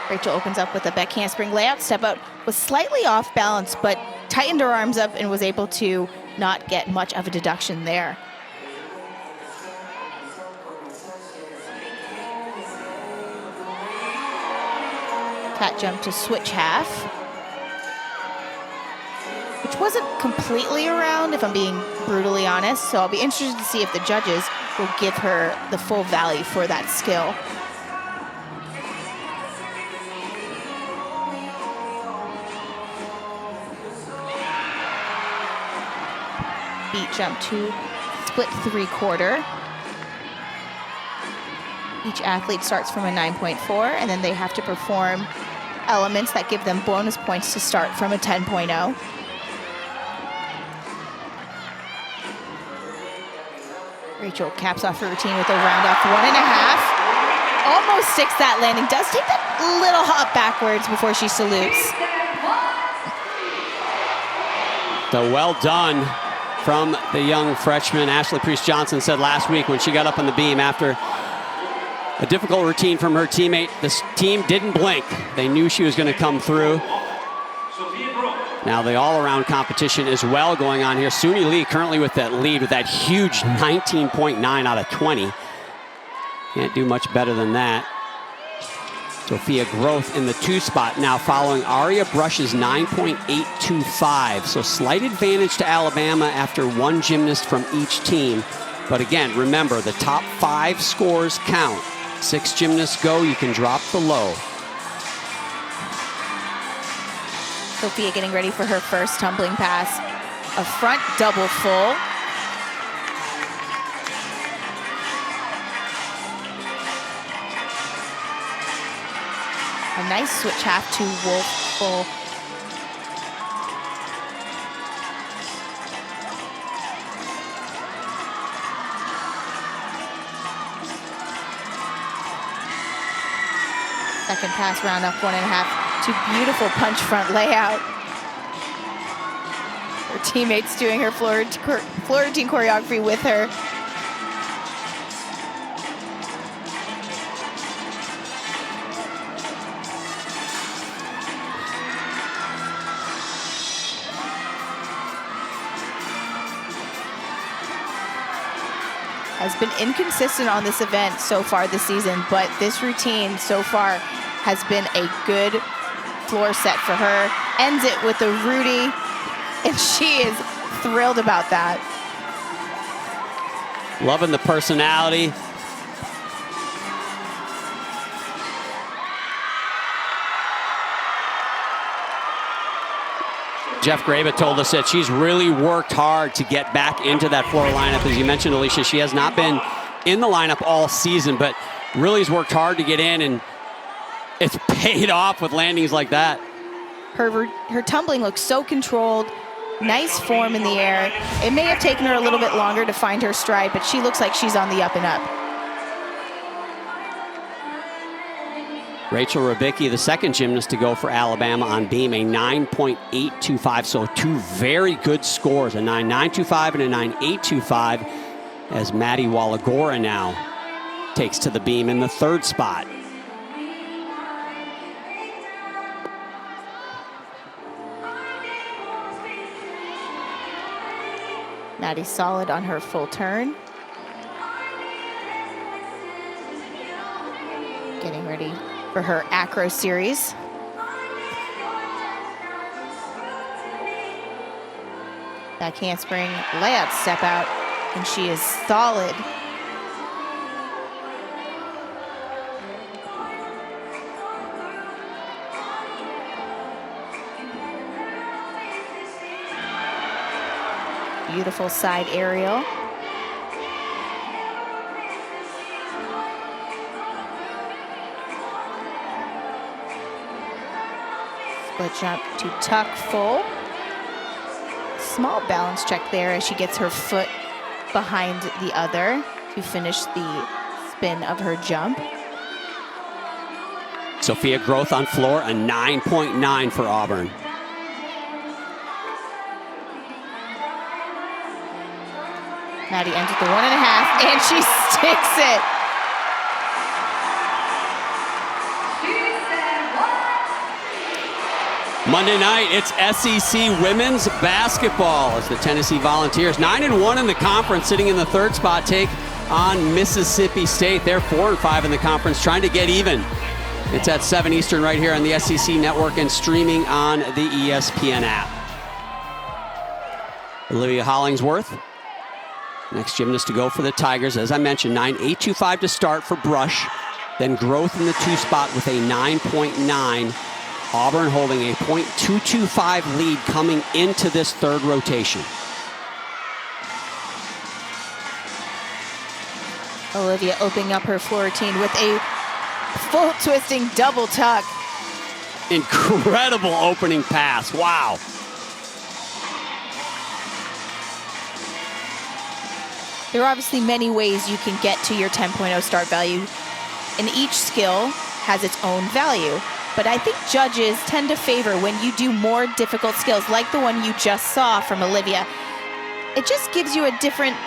Rachel opens up with a back handspring layout. Step out was slightly off balance, but tightened her arms up and was able to not get much of a deduction there. Cat jump to switch half, which wasn't completely around, if I'm being brutally honest. So I'll be interested to see if the judges will give her the full value for that skill. Beat jump to split 3/4. Each athlete starts from a 9.4, and then they have to perform elements that give them bonus points to start from a 10.0. Rachel caps off her routine with a round off 1.5. Almost sticks that landing. Does take that little hop backwards before she salutes. So well done from the young freshman. Ashley Priest-Johnson said last week when she got up on the beam after a difficult routine from her teammate, this team didn't blink. They knew she was going to come through. Now the all-around competition as well going on here. Suni Lee currently with that lead with that huge 19.9 out of 20. Can't do much better than that. Sophia Groth in the 2 spot now following Aria Brush's 9.825. So slight advantage to Alabama after 1 gymnast from each team. But again, remember the top 5 scores count. 6 gymnasts go, you can drop the low. Sophia getting ready for her first tumbling pass. A front double full. A nice switch half to wolf full. Second pass, round up 1.5 to beautiful punch front layout. Her teammates doing her floor routine choreography with her. Has been inconsistent on this event so far this season, but this routine so far has been a good floor set for her. Ends it with a Rudy, and she is thrilled about that. Loving the personality. Jeff Graba told us that she's really worked hard to get back into that floor lineup. As you mentioned, Alicia, she has not been in the lineup all season, but really has worked hard to get in, and it's paid off with landings like that. Her tumbling looks so controlled. Nice form in the air. It may have taken her a little bit longer to find her stride, but she looks like she's on the up and up. Rachel Ribicki, the second gymnast to go for Alabama on beam, a 9.825. So 2 very good scores, a 9.925 and a 9.825, as Maddie Wallagora now takes to the beam in the 3rd spot. Maddie solid on her full turn. getting ready for her acro series. Back handspring, layout step out, and she is solid. Beautiful side aerial. Split jump to tuck full. Small balance check there as she gets her foot behind the other to finish the spin of her jump. Sophia Growth on floor, a 9.9 for Auburn. Maddie ends with the 1.5, and she sticks it. Monday night, it's SEC women's basketball as the Tennessee Volunteers, 9-1 in the conference, sitting in the third spot, take on Mississippi State. They're 4-5 in the conference, trying to get even. It's at 7 Eastern right here on the SEC Network and streaming on the ESPN app. Olivia Hollingsworth, next gymnast to go for the Tigers. As I mentioned, 9.825 to start for Brush. Then Growth in the 2 spot with a 9.9. Auburn holding a .225 lead coming into this third rotation. Olivia opening up her floor routine with a full twisting double tuck. Incredible opening pass, wow. There are obviously many ways you can get to your 10.0 start value, and each skill has its own value. But I think judges tend to favor when you do more difficult skills, like the one you just saw from Olivia. It just gives you a different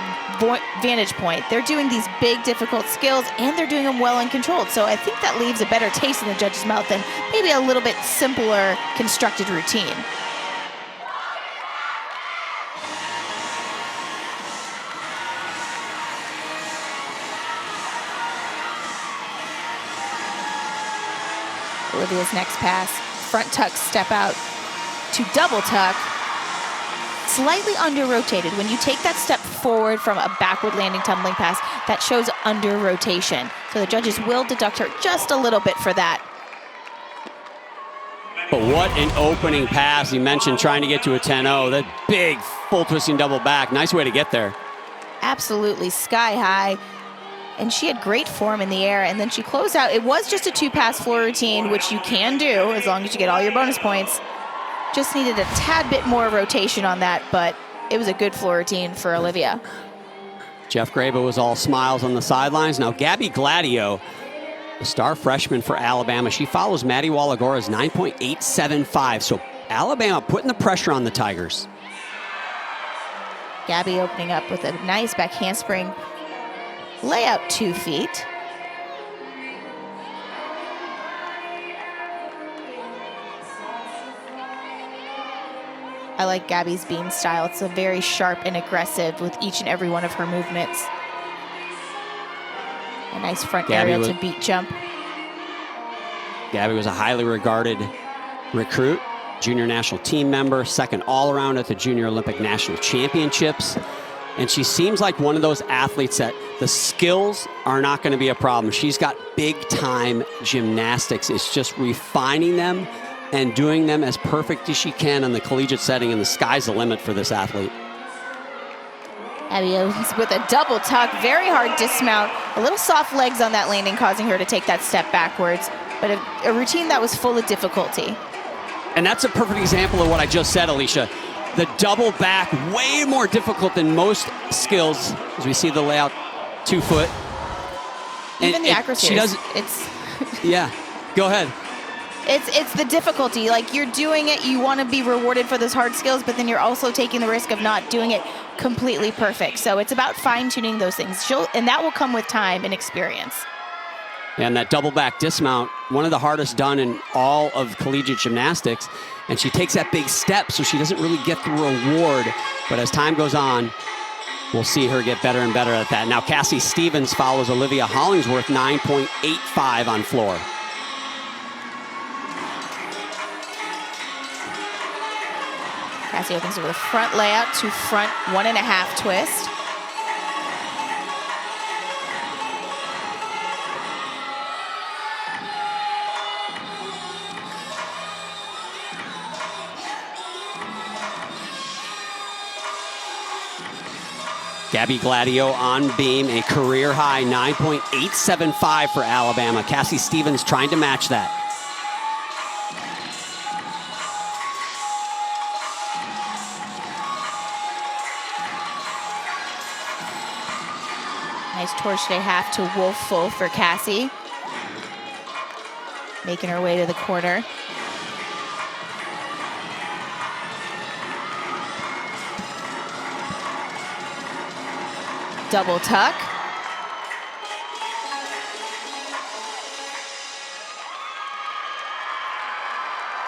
vantage point. They're doing these big, difficult skills, and they're doing them well and controlled. So I think that leaves a better taste in the judge's mouth than maybe a little bit simpler constructed routine. Olivia's next pass, front tuck, step out to double tuck. Slightly under rotated. When you take that step forward from a backward landing tumbling pass, that shows under rotation. So the judges will deduct her just a little bit for that. But what an opening pass. You mentioned trying to get to a 10-0. That big full twisting double back. Nice way to get there. Absolutely sky high. And she had great form in the air, and then she closed out. It was just a 2-pass floor routine, which you can do as long as you get all your bonus points. Just needed a tad bit more rotation on that, but it was a good floor routine for Olivia. Jeff Graba was all smiles on the sidelines. Now Gabby Gladio, the star freshman for Alabama, she follows Maddie Wallagora's 9.875. So Alabama putting the pressure on the Tigers. Gabby opening up with a nice back handspring. Layout 2 feet. I like Gabby's beam style. It's a very sharp and aggressive with each and every one of her movements. A nice front aerial to beat jump. Gabby was a highly regarded recruit, junior national team member, second all-around at the Junior Olympic National Championships. And she seems like one of those athletes that the skills are not going to be a problem. She's got big-time gymnastics. It's just refining them and doing them as perfect as she can in the collegiate setting, and the sky's the limit for this athlete. Abby Owens with a double tuck, very hard dismount, a little soft legs on that landing, causing her to take that step backwards, but a routine that was full of difficulty. And that's a perfect example of what I just said, Alicia. The double back, way more difficult than most skills, as we see the layout 2 foot. Even the accuracy. She does. It's yeah, go ahead. It's the difficulty. Like, you're doing it, you want to be rewarded for those hard skills, but then you're also taking the risk of not doing it completely perfect. So it's about fine-tuning those things. And that will come with time and experience. And that double back dismount, one of the hardest done in all of collegiate gymnastics. And she takes that big step, so she doesn't really get the reward. But as time goes on, we'll see her get better and better at that. Now Cassie Stevens follows Olivia Hollingsworth, 9.85 on floor. Cassie opens it with a front layout to front 1.5 twist. Gabby Gladio on beam, a career high 9.875 for Alabama. Cassie Stevens trying to match that. Nice torsion half to wolf full for Cassie. Making her way to the corner. Double tuck.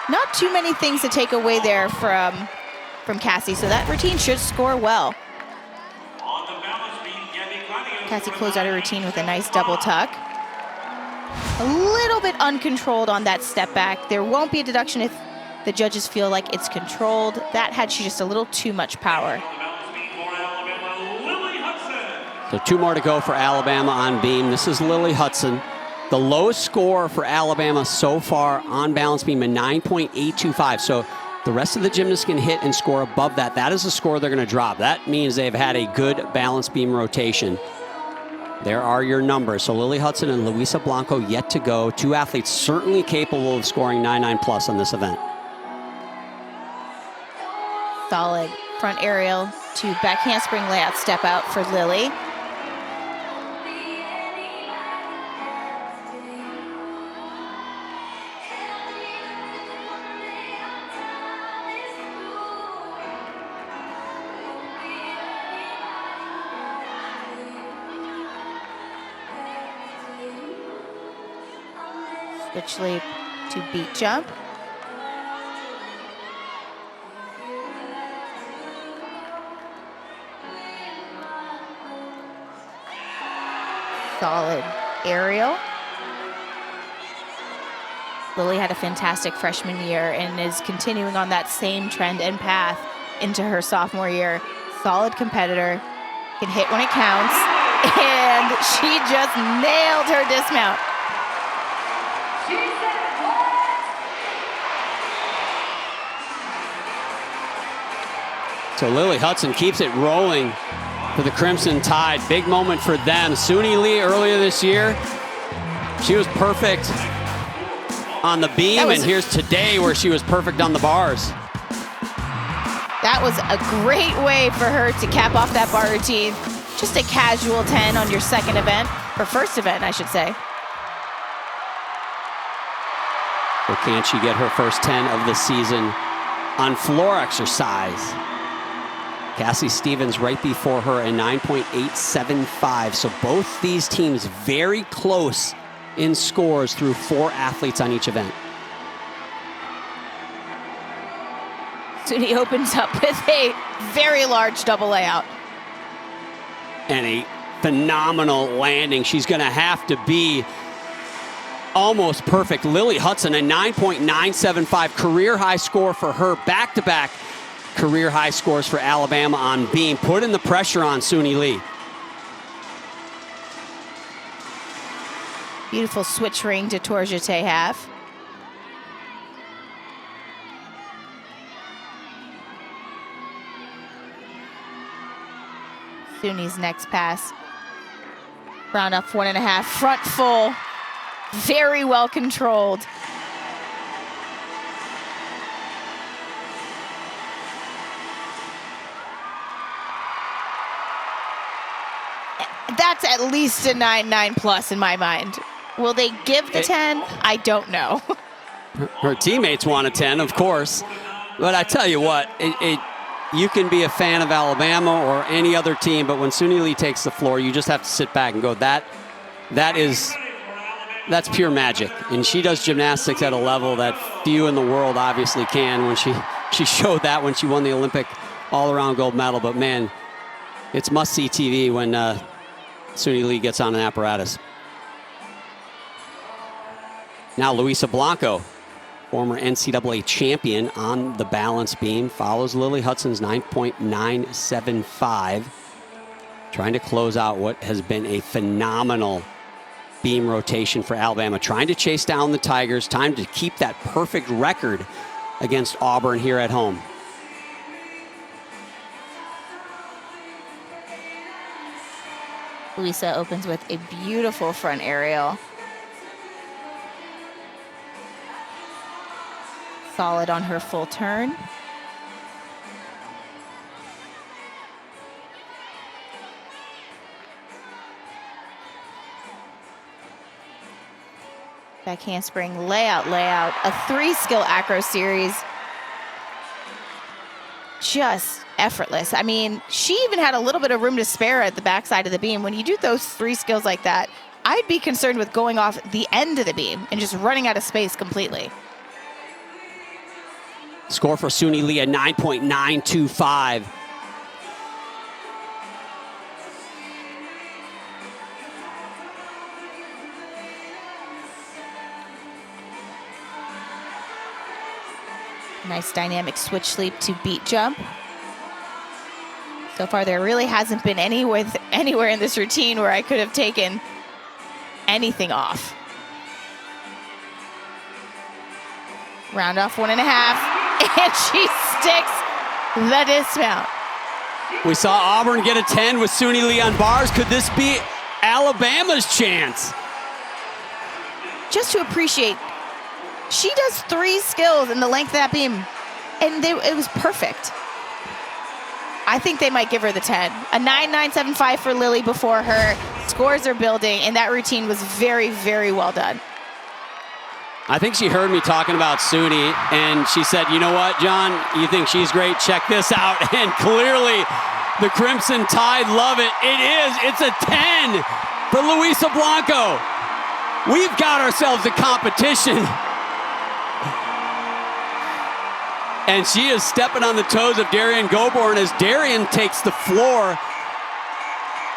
Not too many things to take away there from Cassie, so that routine should score well. Cassie closed out her routine with a nice double tuck. A little bit uncontrolled on that step back. There won't be a deduction if the judges feel like it's controlled. That had she just a little too much power. So 2 more to go for Alabama on beam. This is Lily Hudson. The lowest score for Alabama so far on balance beam, a 9.825. So the rest of the gymnasts can hit and score above that. That is the score they're going to drop. That means they've had a good balance beam rotation. There are your numbers. So Lily Hudson and Luisa Blanco yet to go. 2 athletes certainly capable of scoring 9.9 plus on this event. Solid front aerial to back handspring layout step out for Lily. Switch leap to beat jump. Solid aerial. Lily had a fantastic freshman year and is continuing on that same trend and path into her sophomore year. Solid competitor, can hit when it counts, and she just nailed her dismount. So Lily Hudson keeps it rolling for the Crimson Tide. Big moment for them. Suni Lee earlier this year, she was perfect on the beam, and here's today where she was perfect on the bars. That was a great way for her to cap off that bar routine. Just a casual 10 on your second event, or first event, I should say. Or can she get her first 10 of the season on floor exercise? Cassie Stevens right before her, a 9.875. So both these teams very close in scores through 4 athletes on each event. Suni opens up with a very large double layout. And a phenomenal landing. She's going to have to be almost perfect. Lily Hudson, a 9.975 career high score for her. Back-to-back career high scores for Alabama on beam, putting the pressure on Suni Lee. Beautiful switch ring to tour jeté half. Suni's next pass. Round up 1.5, front full. Very well controlled. That's at least a 9.9 plus in my mind. Will they give the 10? I don't know. Her teammates want a 10, of course. But I tell you what, you can be a fan of Alabama or any other team, but when Suni Lee takes the floor, you just have to sit back and go, that's pure magic. And she does gymnastics at a level that few in the world obviously can. When she showed that when she won the Olympic all-around gold medal. But man, It's must-see TV when Suni Lee gets on an apparatus. Now Luisa Blanco, former NCAA champion on the balance beam, follows Lily Hudson's 9.975. Trying to close out what has been a phenomenal beam rotation for Alabama. Trying to chase down the Tigers. Time to keep that perfect record against Auburn here at home. Luisa opens with a beautiful front aerial. Solid on her full turn. Back handspring, layout, layout. A 3-skill acro series. Just effortless. I mean, she even had a little bit of room to spare at the backside of the beam. When you do those 3 skills like that, I'd be concerned with going off the end of the beam and just running out of space completely. Score for Suni Lee at 9.925. Nice dynamic switch leap to beat jump. So far, there really hasn't been anywhere in this routine where I could have taken anything off. Round off 1.5, and she sticks the dismount. We saw Auburn get a 10 with Suni Lee on bars. Could this be Alabama's chance? Just to appreciate, she does 3 skills in the length of that beam, and it was perfect. I think they might give her the 10. A 9.975 for Lily before her. Scores are building, and that routine was very, very well done. I think she heard me talking about Suni, and she said, you know what, John, you think she's great? Check this out. And clearly, the Crimson Tide love it. It is. It's a 10 for Luisa Blanco. We've got ourselves a competition. And she is stepping on the toes of Darian Goborn as Darian takes the floor.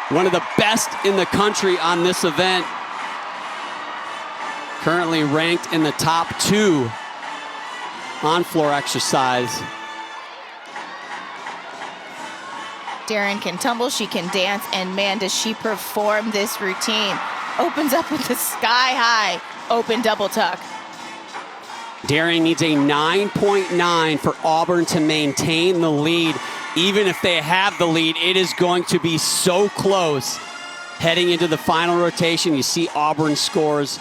One of the best in the country on this event. Currently ranked in the top 2 on floor exercise. Darian can tumble, she can dance, and man, does she perform this routine. Opens up with the sky-high open double tuck. Darian needs a 9.9 for Auburn to maintain the lead. Even if they have the lead, it is going to be so close. Heading into the final rotation, you see Auburn scores.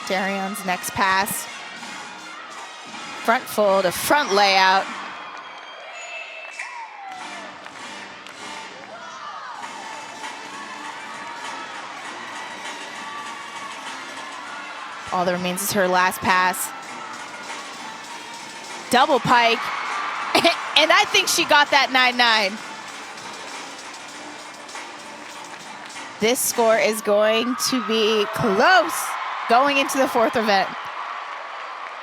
Darian's next pass. Front fold, a front layout. All that remains is her last pass. Double pike. And I think she got that 9.9. This score is going to be close going into the 4th event.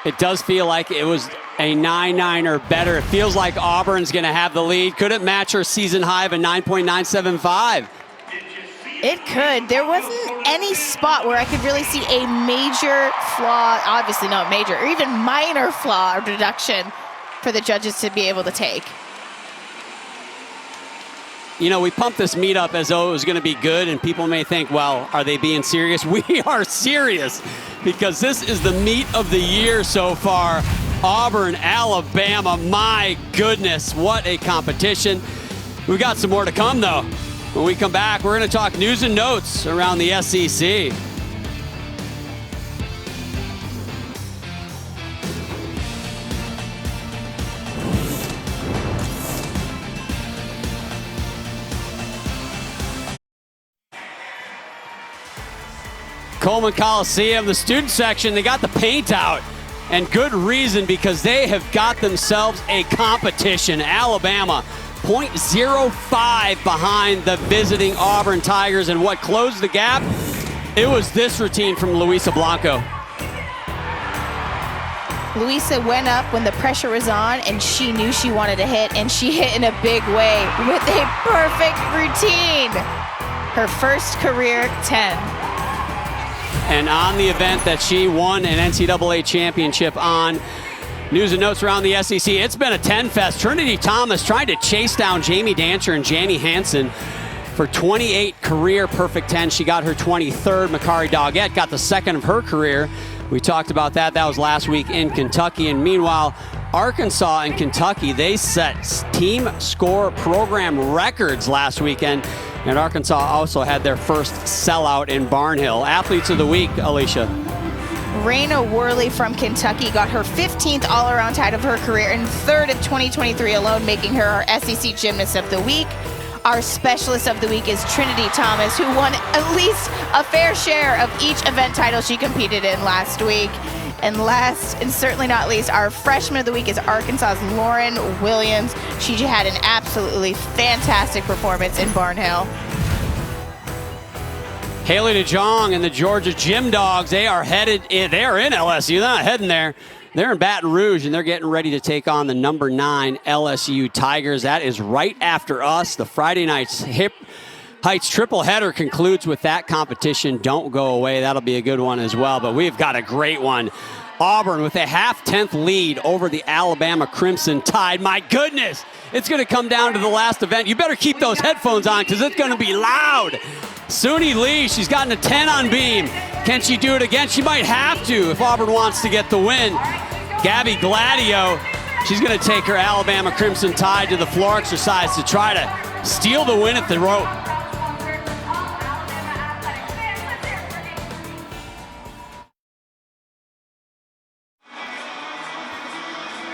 It does feel like it was a 9.9 or better. It feels like Auburn's going to have the lead. Could it match her season high of a 9.975? It could. There wasn't any spot where I could really see a major flaw, obviously not major, or even minor flaw or deduction for the judges to be able to take. You know, we pumped this meetup as though it was going to be good, and people may think, well, are they being serious? We are serious, because this is the meet of the year so far. Auburn, Alabama, my goodness, what a competition. We've got some more to come, though. When we come back, we're going to talk news and notes around the SEC. Coleman Coliseum, the student section, they got the paint out. And good reason, because they have got themselves a competition. Alabama 0.05 behind the visiting Auburn Tigers. And what closed the gap? It was this routine from Luisa Blanco. Luisa went up when the pressure was on, and she knew she wanted to hit, and she hit in a big way with a perfect routine. Her first career 10. And on the event that she won an NCAA championship on, news and notes around the SEC, it's been a 10 fest. Trinity Thomas trying to chase down Jamie Dancher and Jamie Hansen for 28 career perfect 10. She got her 23rd. Makari Doggett got the second of her career. We talked about that. That was last week in Kentucky. And meanwhile, Arkansas and Kentucky, they set team score program records last weekend. And Arkansas also had their first sellout in Barnhill. Athletes of the week, Alicia. Raina Worley from Kentucky got her 15th all-around title of her career and 3rd of 2023 alone, making her our SEC Gymnast of the Week. Our Specialist of the Week is Trinity Thomas, who won at least a fair share of each event title she competed in last week. And last, and certainly not least, our Freshman of the Week is Arkansas's Lauren Williams. She had an absolutely fantastic performance in Barnhill. Haley DeJong and the Georgia Gym Dogs, they are headed in, they're in LSU, they're not heading there. They're in Baton Rouge, and they're getting ready to take on the number 9 LSU Tigers. That is right after us. The Friday night's Hip Heights triple header concludes with that competition. Don't go away. That'll be a good one as well, but we've got a great one. Auburn with a half-tenth lead over the Alabama Crimson Tide. My goodness, it's going to come down to the last event. You better keep those headphones on because it's going to be loud. Suni Lee, she's gotten a 10 on beam. Can she do it again? She might have to if Auburn wants to get the win. Gabby Gladio, she's going to take her Alabama Crimson Tide to the floor exercise to try to steal the win at the rope.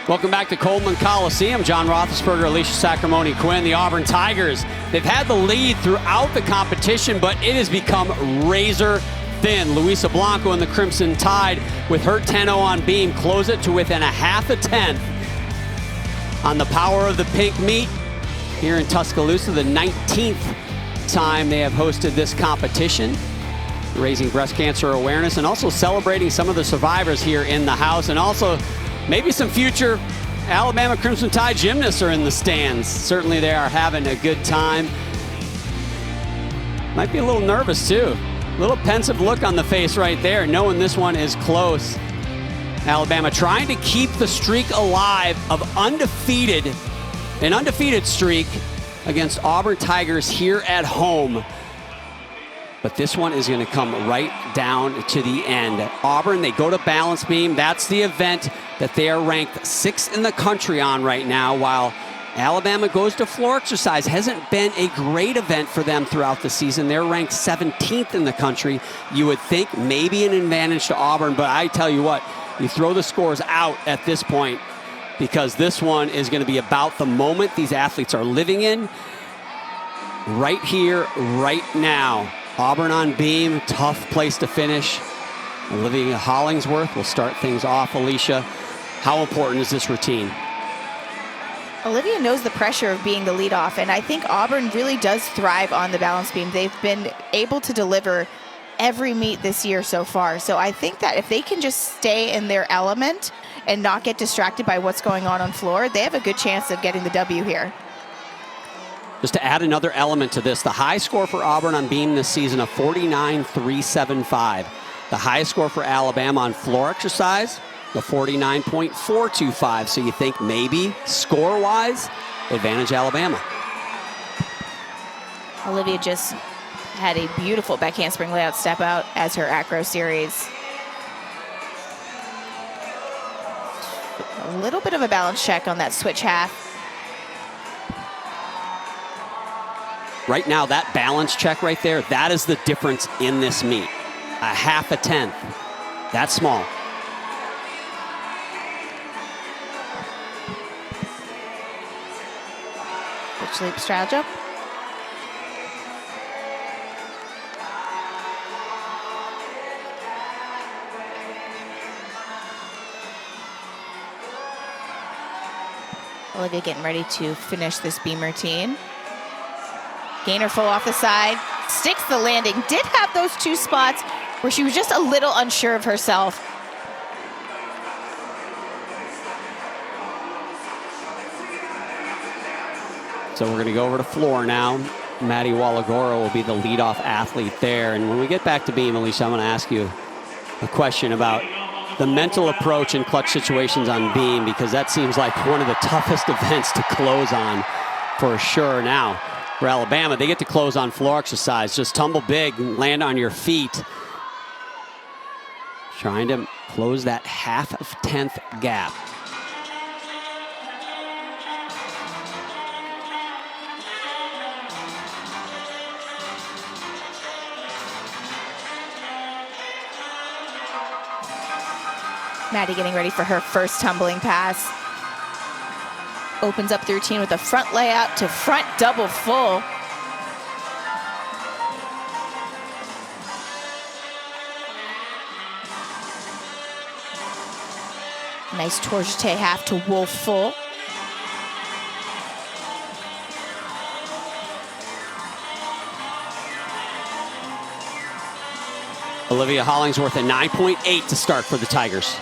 Welcome back to Coleman Coliseum. John Roethlisberger, Alicia Sacramone Quinn. The Auburn Tigers, they've had the lead throughout the competition, but it has become razor thin. Luisa Blanco and the Crimson Tide with her 10-0 on beam close it to within a half a tenth on the Power of the Pink meet here in Tuscaloosa, the 19th time they have hosted this competition, raising breast cancer awareness and also celebrating some of the survivors here in the house, and also maybe some future Alabama Crimson Tide gymnasts are in the stands. Certainly they are having a good time. Might be a little nervous too. A little pensive look on the face right there, knowing this one is close. Alabama trying to keep the streak alive of an undefeated streak against Auburn Tigers here at home. But this one is going to come right down to the end. Auburn, they go to balance beam. That's the event that they are ranked 6th in the country on right now, while Alabama goes to floor exercise. Hasn't been a great event for them throughout the season. They're ranked 17th in the country. You would think maybe an advantage to Auburn, but I tell you what, you throw the scores out at this point because this one is going to be about the moment these athletes are living in right here, right now. Auburn on beam, tough place to finish. Olivia Hollingsworth will start things off. Alicia, how important is this routine? Olivia knows the pressure of being the leadoff, and I think Auburn really does thrive on the balance beam. They've been able to deliver every meet this year so far. So I think that if they can just stay in their element and not get distracted by what's going on floor, they have a good chance of getting the W here. Just to add another element to this, the high score for Auburn on beam this season of 49.375. The highest score for Alabama on floor exercise, the 49.425. So you think maybe score-wise, advantage Alabama. Olivia just had a beautiful back handspring layout step out as her acro series. A little bit of a balance check on that switch half. Right now, that balance check right there, that is the difference in this meet. A half a tenth. That's small. Pitch leap straddle jump. Olivia getting ready to finish this beam routine. Gainer full off the side, sticks the landing. Did have those two spots where she was just a little unsure of herself. So we're going to go over to floor now. Maddie Walagora will be the leadoff athlete there. And when we get back to beam, Alicia, I'm going to ask you a question about the mental approach in clutch situations on beam, because that seems like one of the toughest events to close on for sure now. For Alabama, they get to close on floor exercise. Just tumble big, land on your feet. Trying to close that half of 10th gap. Maddie getting ready for her first tumbling pass. Opens up the routine with a front layout to front double full. Nice tourniquet half to wolf full. Olivia Hollingsworth at 9.8 to start for the Tigers.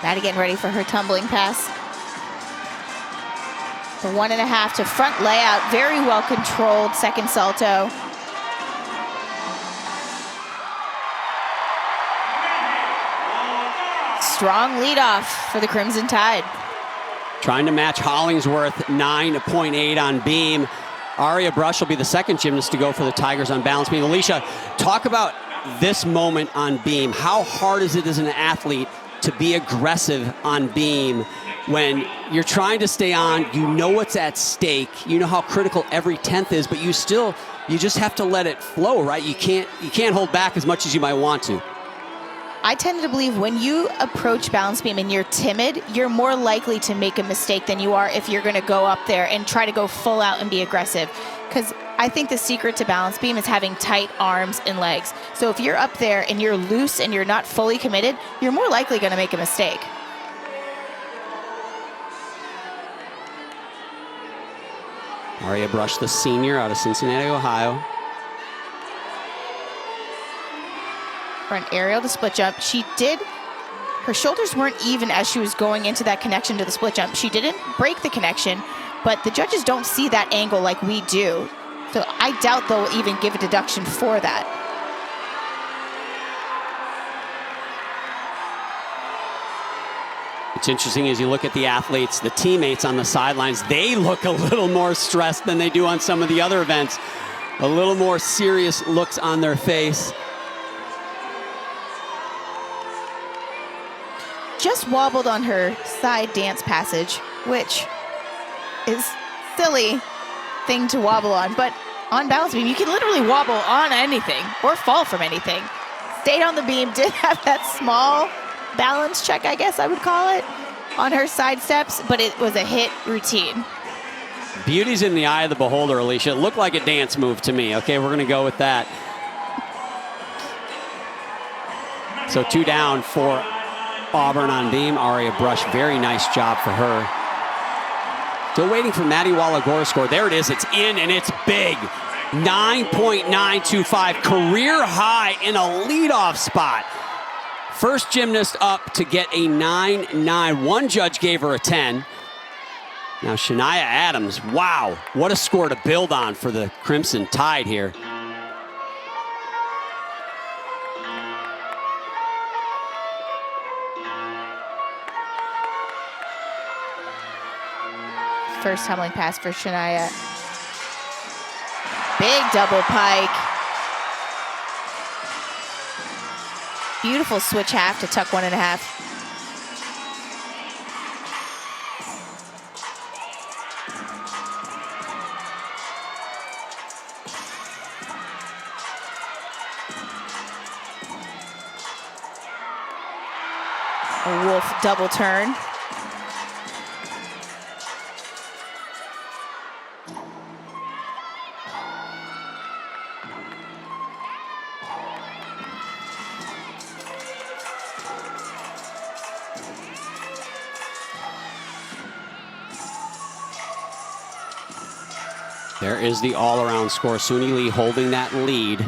Maddie getting ready for her tumbling pass. The 1.5 to front layout, very well controlled second salto. Strong leadoff for the Crimson Tide. Trying to match Hollingsworth, 9.8 on beam. Aria Brush will be the second gymnast to go for the Tigers on balance beam. Alicia, talk about this moment on beam. How hard is it as an athlete to be aggressive on beam when you're trying to stay on, you know what's at stake, you know how critical every 10th is, but you just have to let it flow, right? You can't hold back as much as you might want to. I tend to believe when you approach balance beam and you're timid, you're more likely to make a mistake than you are if you're going to go up there and try to go full out and be aggressive. Because I think the secret to balance beam is having tight arms and legs. So if you're up there and you're loose and you're not fully committed, you're more likely going to make a mistake. Aria Brush, the senior out of Cincinnati, Ohio. Front aerial to split jump. Her shoulders weren't even as she was going into that connection to the split jump. She didn't break the connection, but the judges don't see that angle like we do. So I doubt they'll even give a deduction for that. It's interesting as you look at the athletes, the teammates on the sidelines, they look a little more stressed than they do on some of the other events. A little more serious looks on their face. Just wobbled on her side dance passage, which is silly thing to wobble on, but on balance beam, you can literally wobble on anything or fall from anything. Stayed on the beam, did have that small balance check, I guess I would call it, on her side steps, but it was a hit routine. Beauty's in the eye of the beholder, Alicia. It looked like a dance move to me. Okay, we're gonna go with that. So 2 down for Auburn on beam. Aria Brush, very nice job for her. Still waiting for Maddie Walagora's score. There it is, it's in and it's big. 9.925, career high in a leadoff spot. First gymnast up to get a 9.9. One judge gave her a 10. Now Shania Adams, wow, what a score to build on for the Crimson Tide here. First tumbling pass for Shania. Big double pike. Beautiful switch half to tuck 1.5. A wolf double turn. There is the all-around score. Suni Lee holding that lead.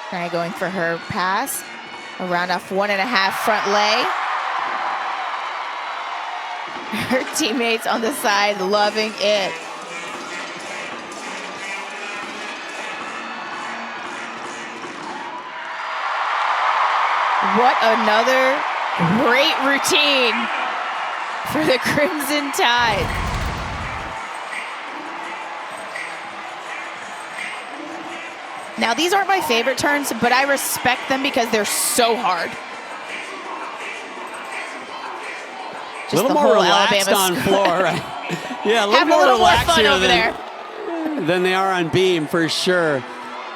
Trying going for her pass. A round off 1.5 front lay. Her teammates on the side loving it. What another great routine for the Crimson Tide. Now, these aren't my favorite turns, but I respect them because they're so hard. A little more relaxed on floor, right? Yeah, a little Having more a little more relaxed fun here over than they are on beam, for sure.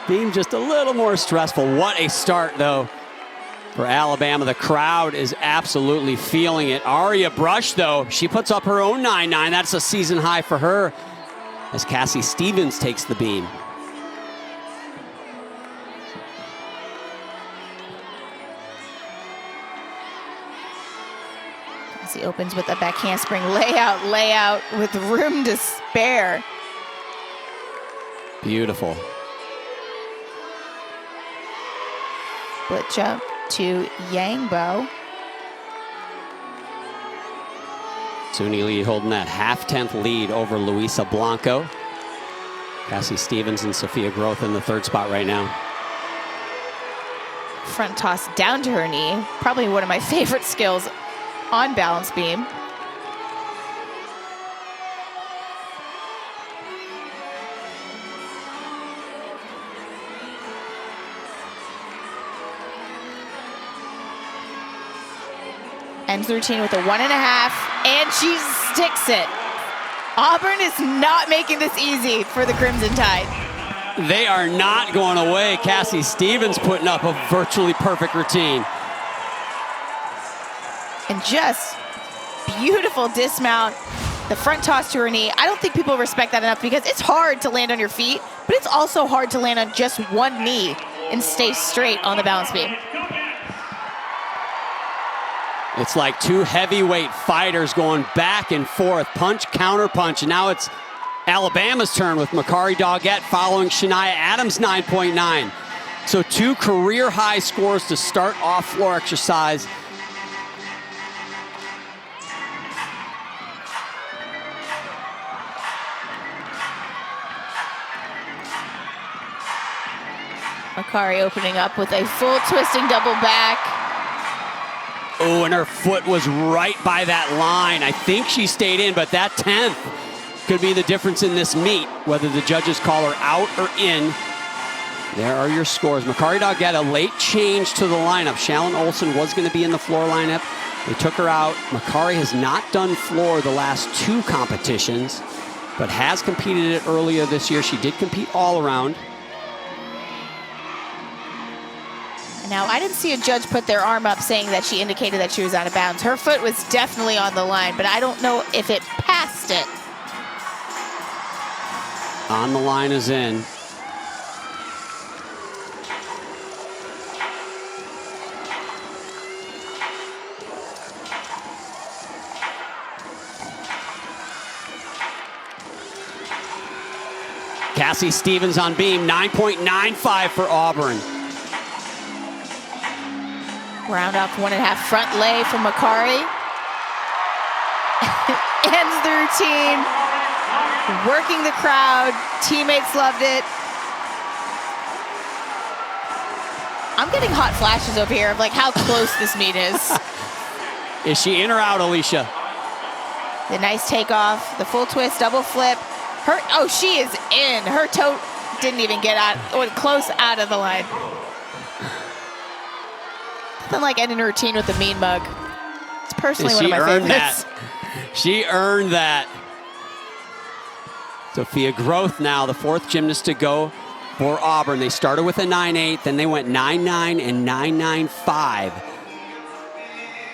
Beam just a little more stressful. What a start, though, for Alabama. The crowd is absolutely feeling it. Aria Brush, though, she puts up her own 9.9. That's a season high for her as Cassie Stevens takes the beam. He opens with a back handspring layout with room to spare. Beautiful. Split jump to Yangbo. Suni Lee holding that half-tenth lead over Luisa Blanco. Cassie Stevens and Sophia Groth in the third spot right now. Front toss down to her knee. Probably one of my favorite skills on balance beam. Ends the routine with a 1.5, and she sticks it. Auburn is not making this easy for the Crimson Tide. They are not going away. Cassie Stevens putting up a virtually perfect routine. And just beautiful dismount. The front toss to her knee. I don't think people respect that enough because it's hard to land on your feet, but it's also hard to land on just one knee and stay straight on the balance beam. It's like two heavyweight fighters going back and forth, punch, counter punch, and now it's Alabama's turn with Makari Doggett following Shania Adams' 9.9. So two career high scores to start off floor exercise. Makari opening up with a full twisting double back. Oh, and her foot was right by that line. I think she stayed in, but that 10th could be the difference in this meet, whether the judges call her out or in. There are your scores. Makari Doggett, a late change to the lineup. Shalyn Olson was going to be in the floor lineup. They took her out. Makari has not done floor the last two competitions, but has competed it earlier this year. She did compete all around. Now, I didn't see a judge put their arm up saying that she indicated that she was out of bounds. Her foot was definitely on the line, but I don't know if it passed it. On the line is in. Cassie Stevens on beam, 9.95 for Auburn. Round off 1.5 front lay from Makari. Ends the routine. Working the crowd. Teammates loved it. I'm getting hot flashes over here of like how close this meet is. Is she in or out, Alicia? The nice takeoff, the full twist, double flip. Oh, she is in. Her toe didn't even get out, or close out of the line. Nothing like ending a routine with a mean mug. It's personally one of my favorites. She earned that. Sophia Groth now, the 4th gymnast to go for Auburn. They started with a 9.8, then they went 9.9 and 9.95.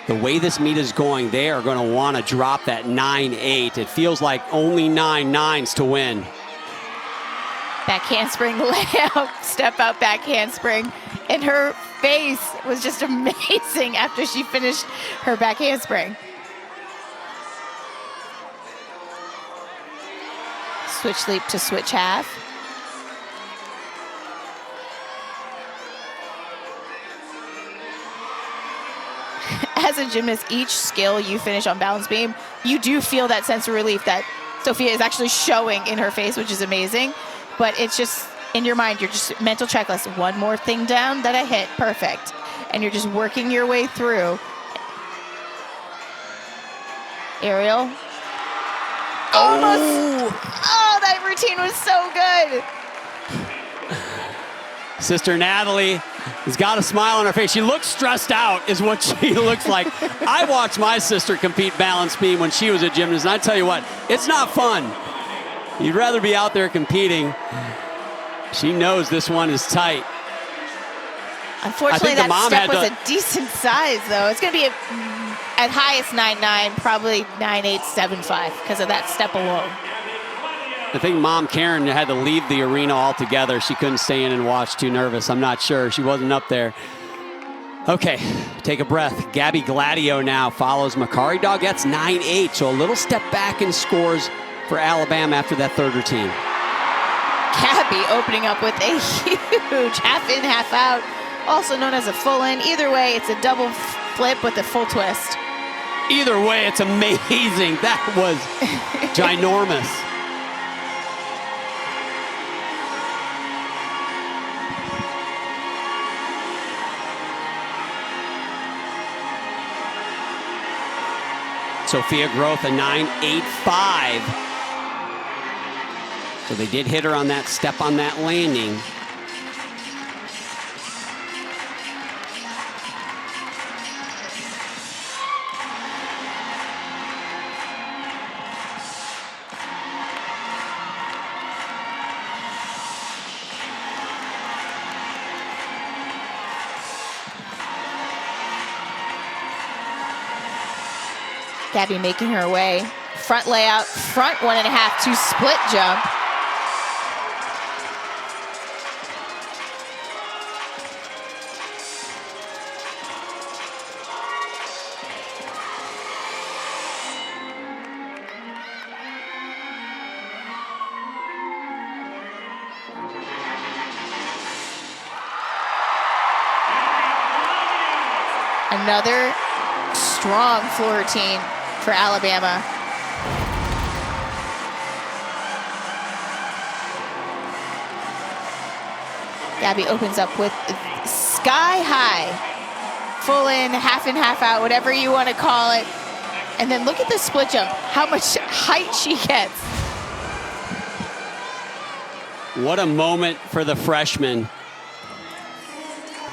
The way this meet is going, they are going to want to drop that 9.8. It feels like only 9.9s to win. Back handspring layup, step out back handspring. And her face was just amazing after she finished her back handspring. Switch leap to switch half. As a gymnast, each skill you finish on balance beam, you do feel that sense of relief that Sophia is actually showing in her face, which is amazing. But it's just, in your mind, you're just mental checklist. One more thing down that I hit, perfect. And you're just working your way through. Aerial. Almost. Oh, that routine was so good. Sister Natalie has got a smile on her face. She looks stressed out is what she looks like. I watched my sister compete balance beam when she was a gymnast, and I tell you what, it's not fun. You'd rather be out there competing. She knows this one is tight. Unfortunately, that step was a decent size, though. It's going to be at highest 9.9, probably 9.875 because of that step alone. I think Mom Karen had to leave the arena altogether. She couldn't stay in and watch, too nervous. I'm not sure. She wasn't up there. Okay, take a breath. Gabby Gladio now follows Makari Doggett's 9.8, so a little step back in scores for Alabama after that 3rd routine. Gabby opening up with a huge half in, half out, also known as a full in. Either way, it's a double flip with a full twist. Either way, it's amazing. That was ginormous. Sophia Groth, a 9.85. So they did hit her on that step on that landing. Gabby making her way. Front layout, front 1.5 to split jump. Another strong floor routine for Alabama. Gabby opens up with sky high, full in, half out, whatever you want to call it. And then look at the split jump, how much height she gets. What a moment for the freshman.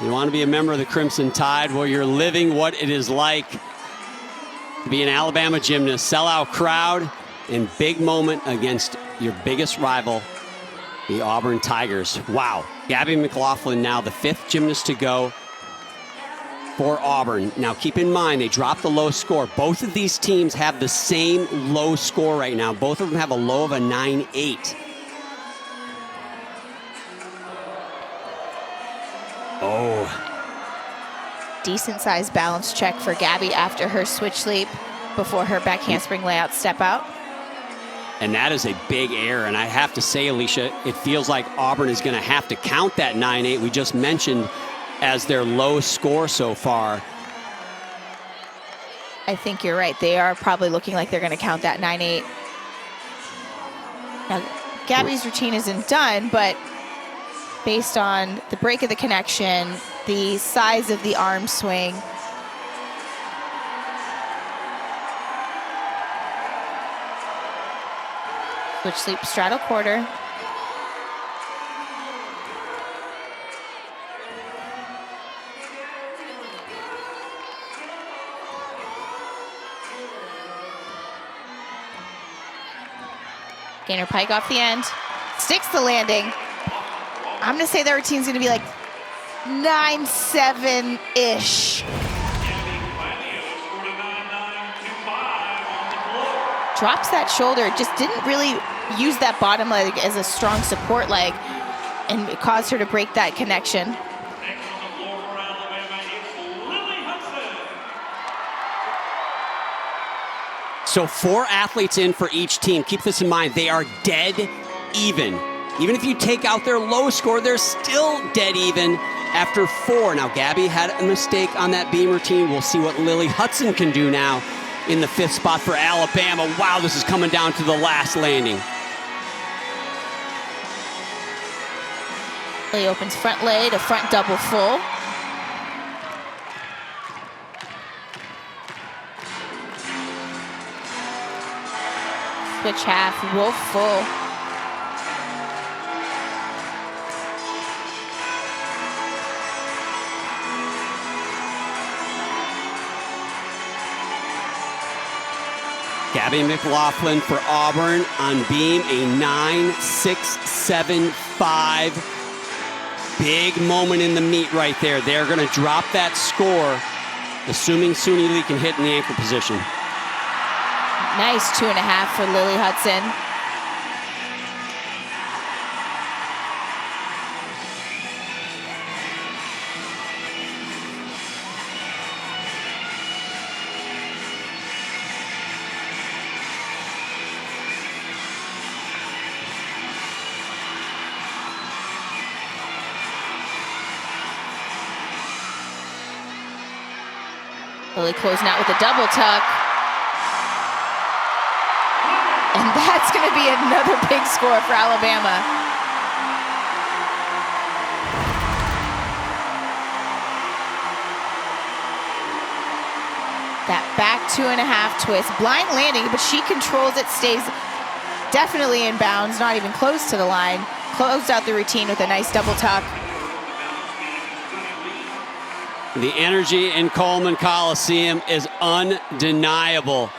You want to be a member of the Crimson Tide? Well, you're living what it is like to be an Alabama gymnast. Sellout crowd and big moment against your biggest rival, the Auburn Tigers. Wow. Gabby McLaughlin now the 5th gymnast to go for Auburn. Now keep in mind, they dropped the low score. Both of these teams have the same low score right now. Both of them have a low of a 9.8. Oh. Decent sized balance check for Gabby after her switch leap before her back handspring layout step out. And that is a big error. And I have to say, Alicia, it feels like Auburn is going to have to count that 9.8 we just mentioned as their low score so far. I think you're right. They are probably looking like they're going to count that 9.8. Now, Gabby's routine isn't done, but based on the break of the connection, the size of the arm swing, Switch sleep, straddle quarter. Gainer pike off the end. Sticks the landing. I'm going to say their routine's going to be like 9-7-ish. Drops that shoulder, just didn't really use that bottom leg as a strong support leg, and it caused her to break that connection. So 4 athletes in for each team. Keep this in mind, they are dead even. Even if you take out their low score, they're still dead even after 4. Now, Gabby had a mistake on that beam routine. We'll see what Lily Hudson can do now in the 5th spot for Alabama. Wow, this is coming down to the last landing. Lily opens front lay to front double full. Switch half, wolf full. Gabby McLaughlin for Auburn on beam, a 9.675. Big moment in the meet right there. They're going to drop that score, assuming Suni Lee can hit in the ankle position. Nice 2.5 for Lily Hudson. Lily closing out with a double tuck. And that's going to be another big score for Alabama. That back 2.5 twist, blind landing, but she controls it, stays definitely in bounds, not even close to the line. Closed out the routine with a nice double tuck. The energy in Coleman Coliseum is undeniable.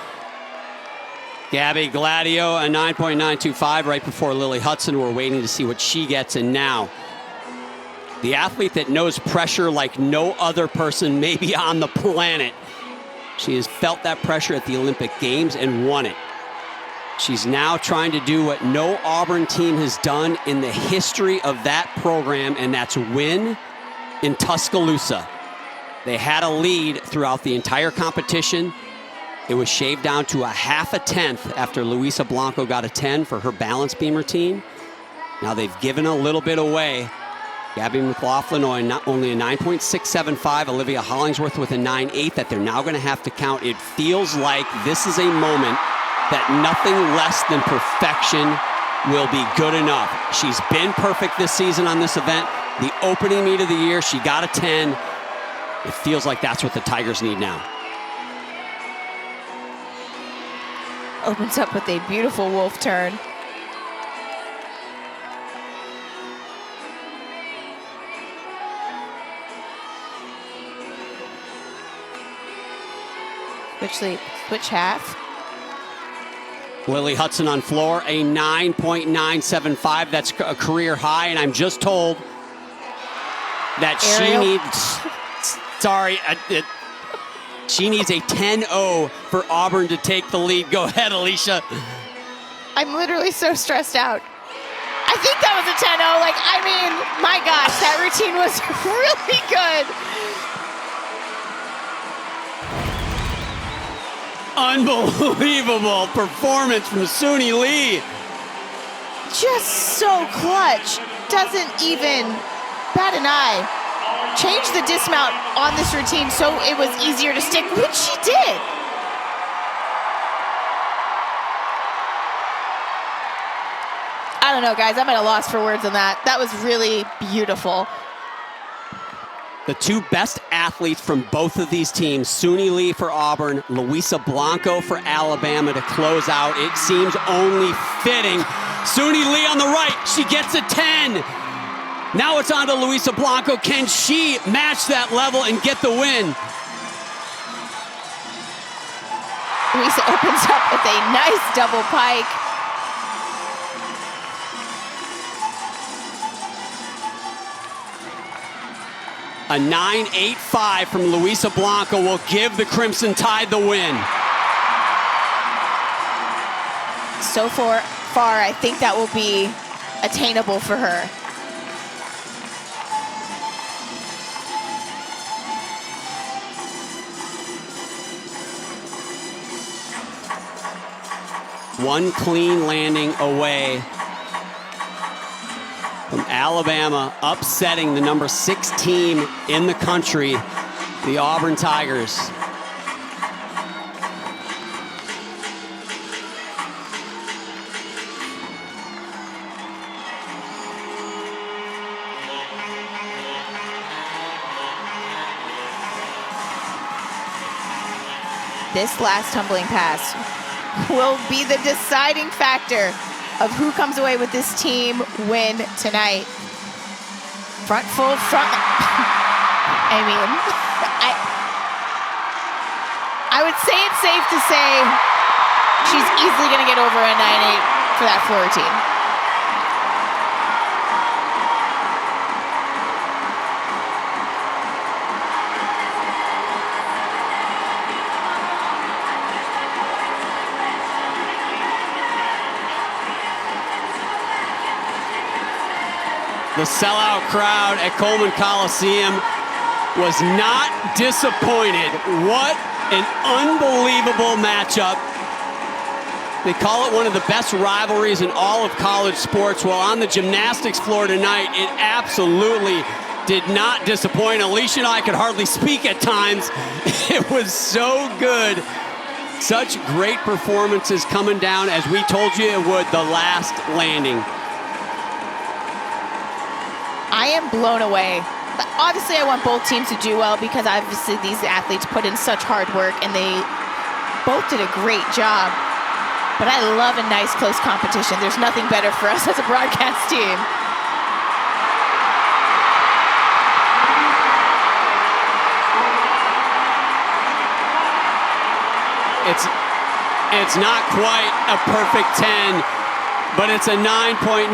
Gabby Gladio, a 9.925 right before Lily Hudson. We're waiting to see what she gets. And now, the athlete that knows pressure like no other person maybe on the planet. She has felt that pressure at the Olympic Games and won it. She's now trying to do what no Auburn team has done in the history of that program, and that's win in Tuscaloosa. They had a lead throughout the entire competition. It was shaved down to a 1/2 tenth after Luisa Blanco got a 10 for her balance beam routine. Now they've given a little bit away. Gabby McLaughlin only a 9.675. Olivia Hollingsworth with a 9.8 that they're now going to have to count. It feels like this is a moment that nothing less than perfection will be good enough. She's been perfect this season on this event. The opening meet of the year, she got a 10. It feels like that's what the Tigers need now. Opens up with a beautiful wolf turn. Switch half. Lily Hudson on floor, a 9.975. That's a career high, and I'm just told that Ariel. she needs, she needs a 10-0 for Auburn to take the lead. Go ahead, Alicia. I'm literally so stressed out. I think that was a 10-0. Like, I mean, my gosh, that routine was really good. Unbelievable performance from Suni Lee. Just so clutch. Doesn't even bat an eye. Changed the dismount on this routine so it was easier to stick, which she did. I don't know, guys. I'm at a loss for words on that. That was really beautiful. The two best athletes from both of these teams, Suni Lee for Auburn, Luisa Blanco for Alabama to close out. It seems only fitting. Suni Lee on the right, she gets a 10. Now it's on to Luisa Blanco. Can she match that level and get the win? Luisa opens up with a nice double pike. A 9.85 from Luisa Blanco will give the Crimson Tide the win. So far, I think that will be attainable for her. One clean landing away from Alabama upsetting the number 6 team in the country, the Auburn Tigers. This last tumbling pass will be the deciding factor of who comes away with this team win tonight. Front full front. I mean, I would say it's safe to say she's easily going to get over a 9.8 for that floor routine. The sellout crowd at Coleman Coliseum was not disappointed. What an unbelievable matchup. They call it one of the best rivalries in all of college sports. Well, on the gymnastics floor tonight, it absolutely did not disappoint. Alicia and I could hardly speak at times. It was so good. Such great performances coming down, as we told you it would, the last landing. I am blown away. But obviously, I want both teams to do well because obviously these athletes put in such hard work and they both did a great job. But I love a nice close competition. There's nothing better for us as a broadcast team. It's not quite a perfect 10. But it's a 9.975,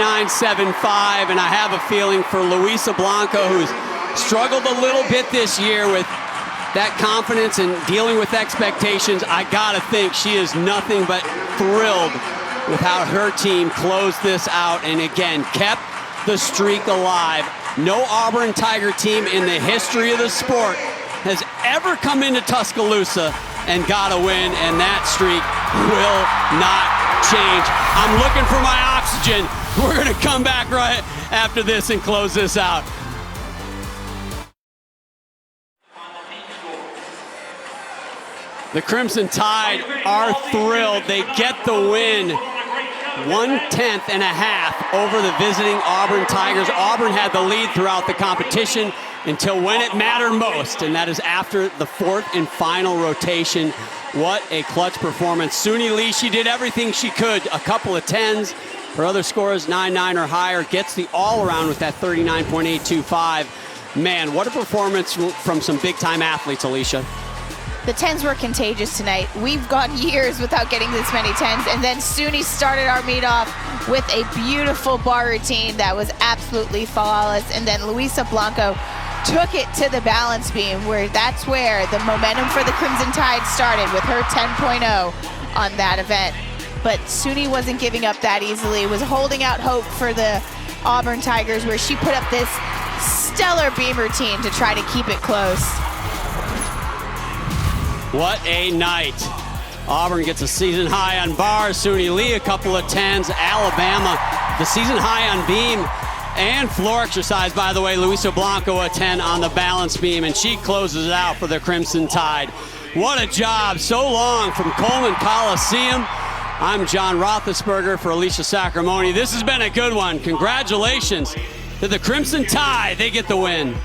and I have a feeling for Luisa Blanco, who's struggled a little bit this year with that confidence and dealing with expectations. I gotta think she is nothing but thrilled with how her team closed this out and again kept the streak alive. No Auburn Tiger team in the history of the sport has ever come into Tuscaloosa and got a win, and that streak will not change. I'm looking for my oxygen. We're gonna come back right after this and close this out. The Crimson Tide are thrilled. They get the win. 1/10.5 over the visiting Auburn Tigers. Auburn had the lead throughout the competition until when it mattered most, and that is after the 4th and final rotation. What a clutch performance. Suni Lee, she did everything she could. A couple of 10s. Her other scores, 9.9 or higher. Gets the all-around with that 39.825. Man, what a performance from some big-time athletes, Alicia. The 10s were contagious tonight. We've gone years without getting this many 10s, and then Suni started our meet off with a beautiful bar routine that was absolutely flawless, and then Luisa Blanco took it to the balance beam, that's where the momentum for the Crimson Tide started with her 10.0 on that event. But Suni wasn't giving up that easily, was holding out hope for the Auburn Tigers, where she put up this stellar beam routine to try to keep it close. What a night. Auburn gets a season high on bars. Suni Lee, a couple of 10s. Alabama, the season high on beam and floor exercise, by the way. Luisa Blanco, a 10 on the balance beam, and she closes it out for the Crimson Tide. What a job. So long from Coleman Coliseum. I'm John Roethlisberger for Alicia Sacramone. This has been a good one. Congratulations to the Crimson Tide. They get the win.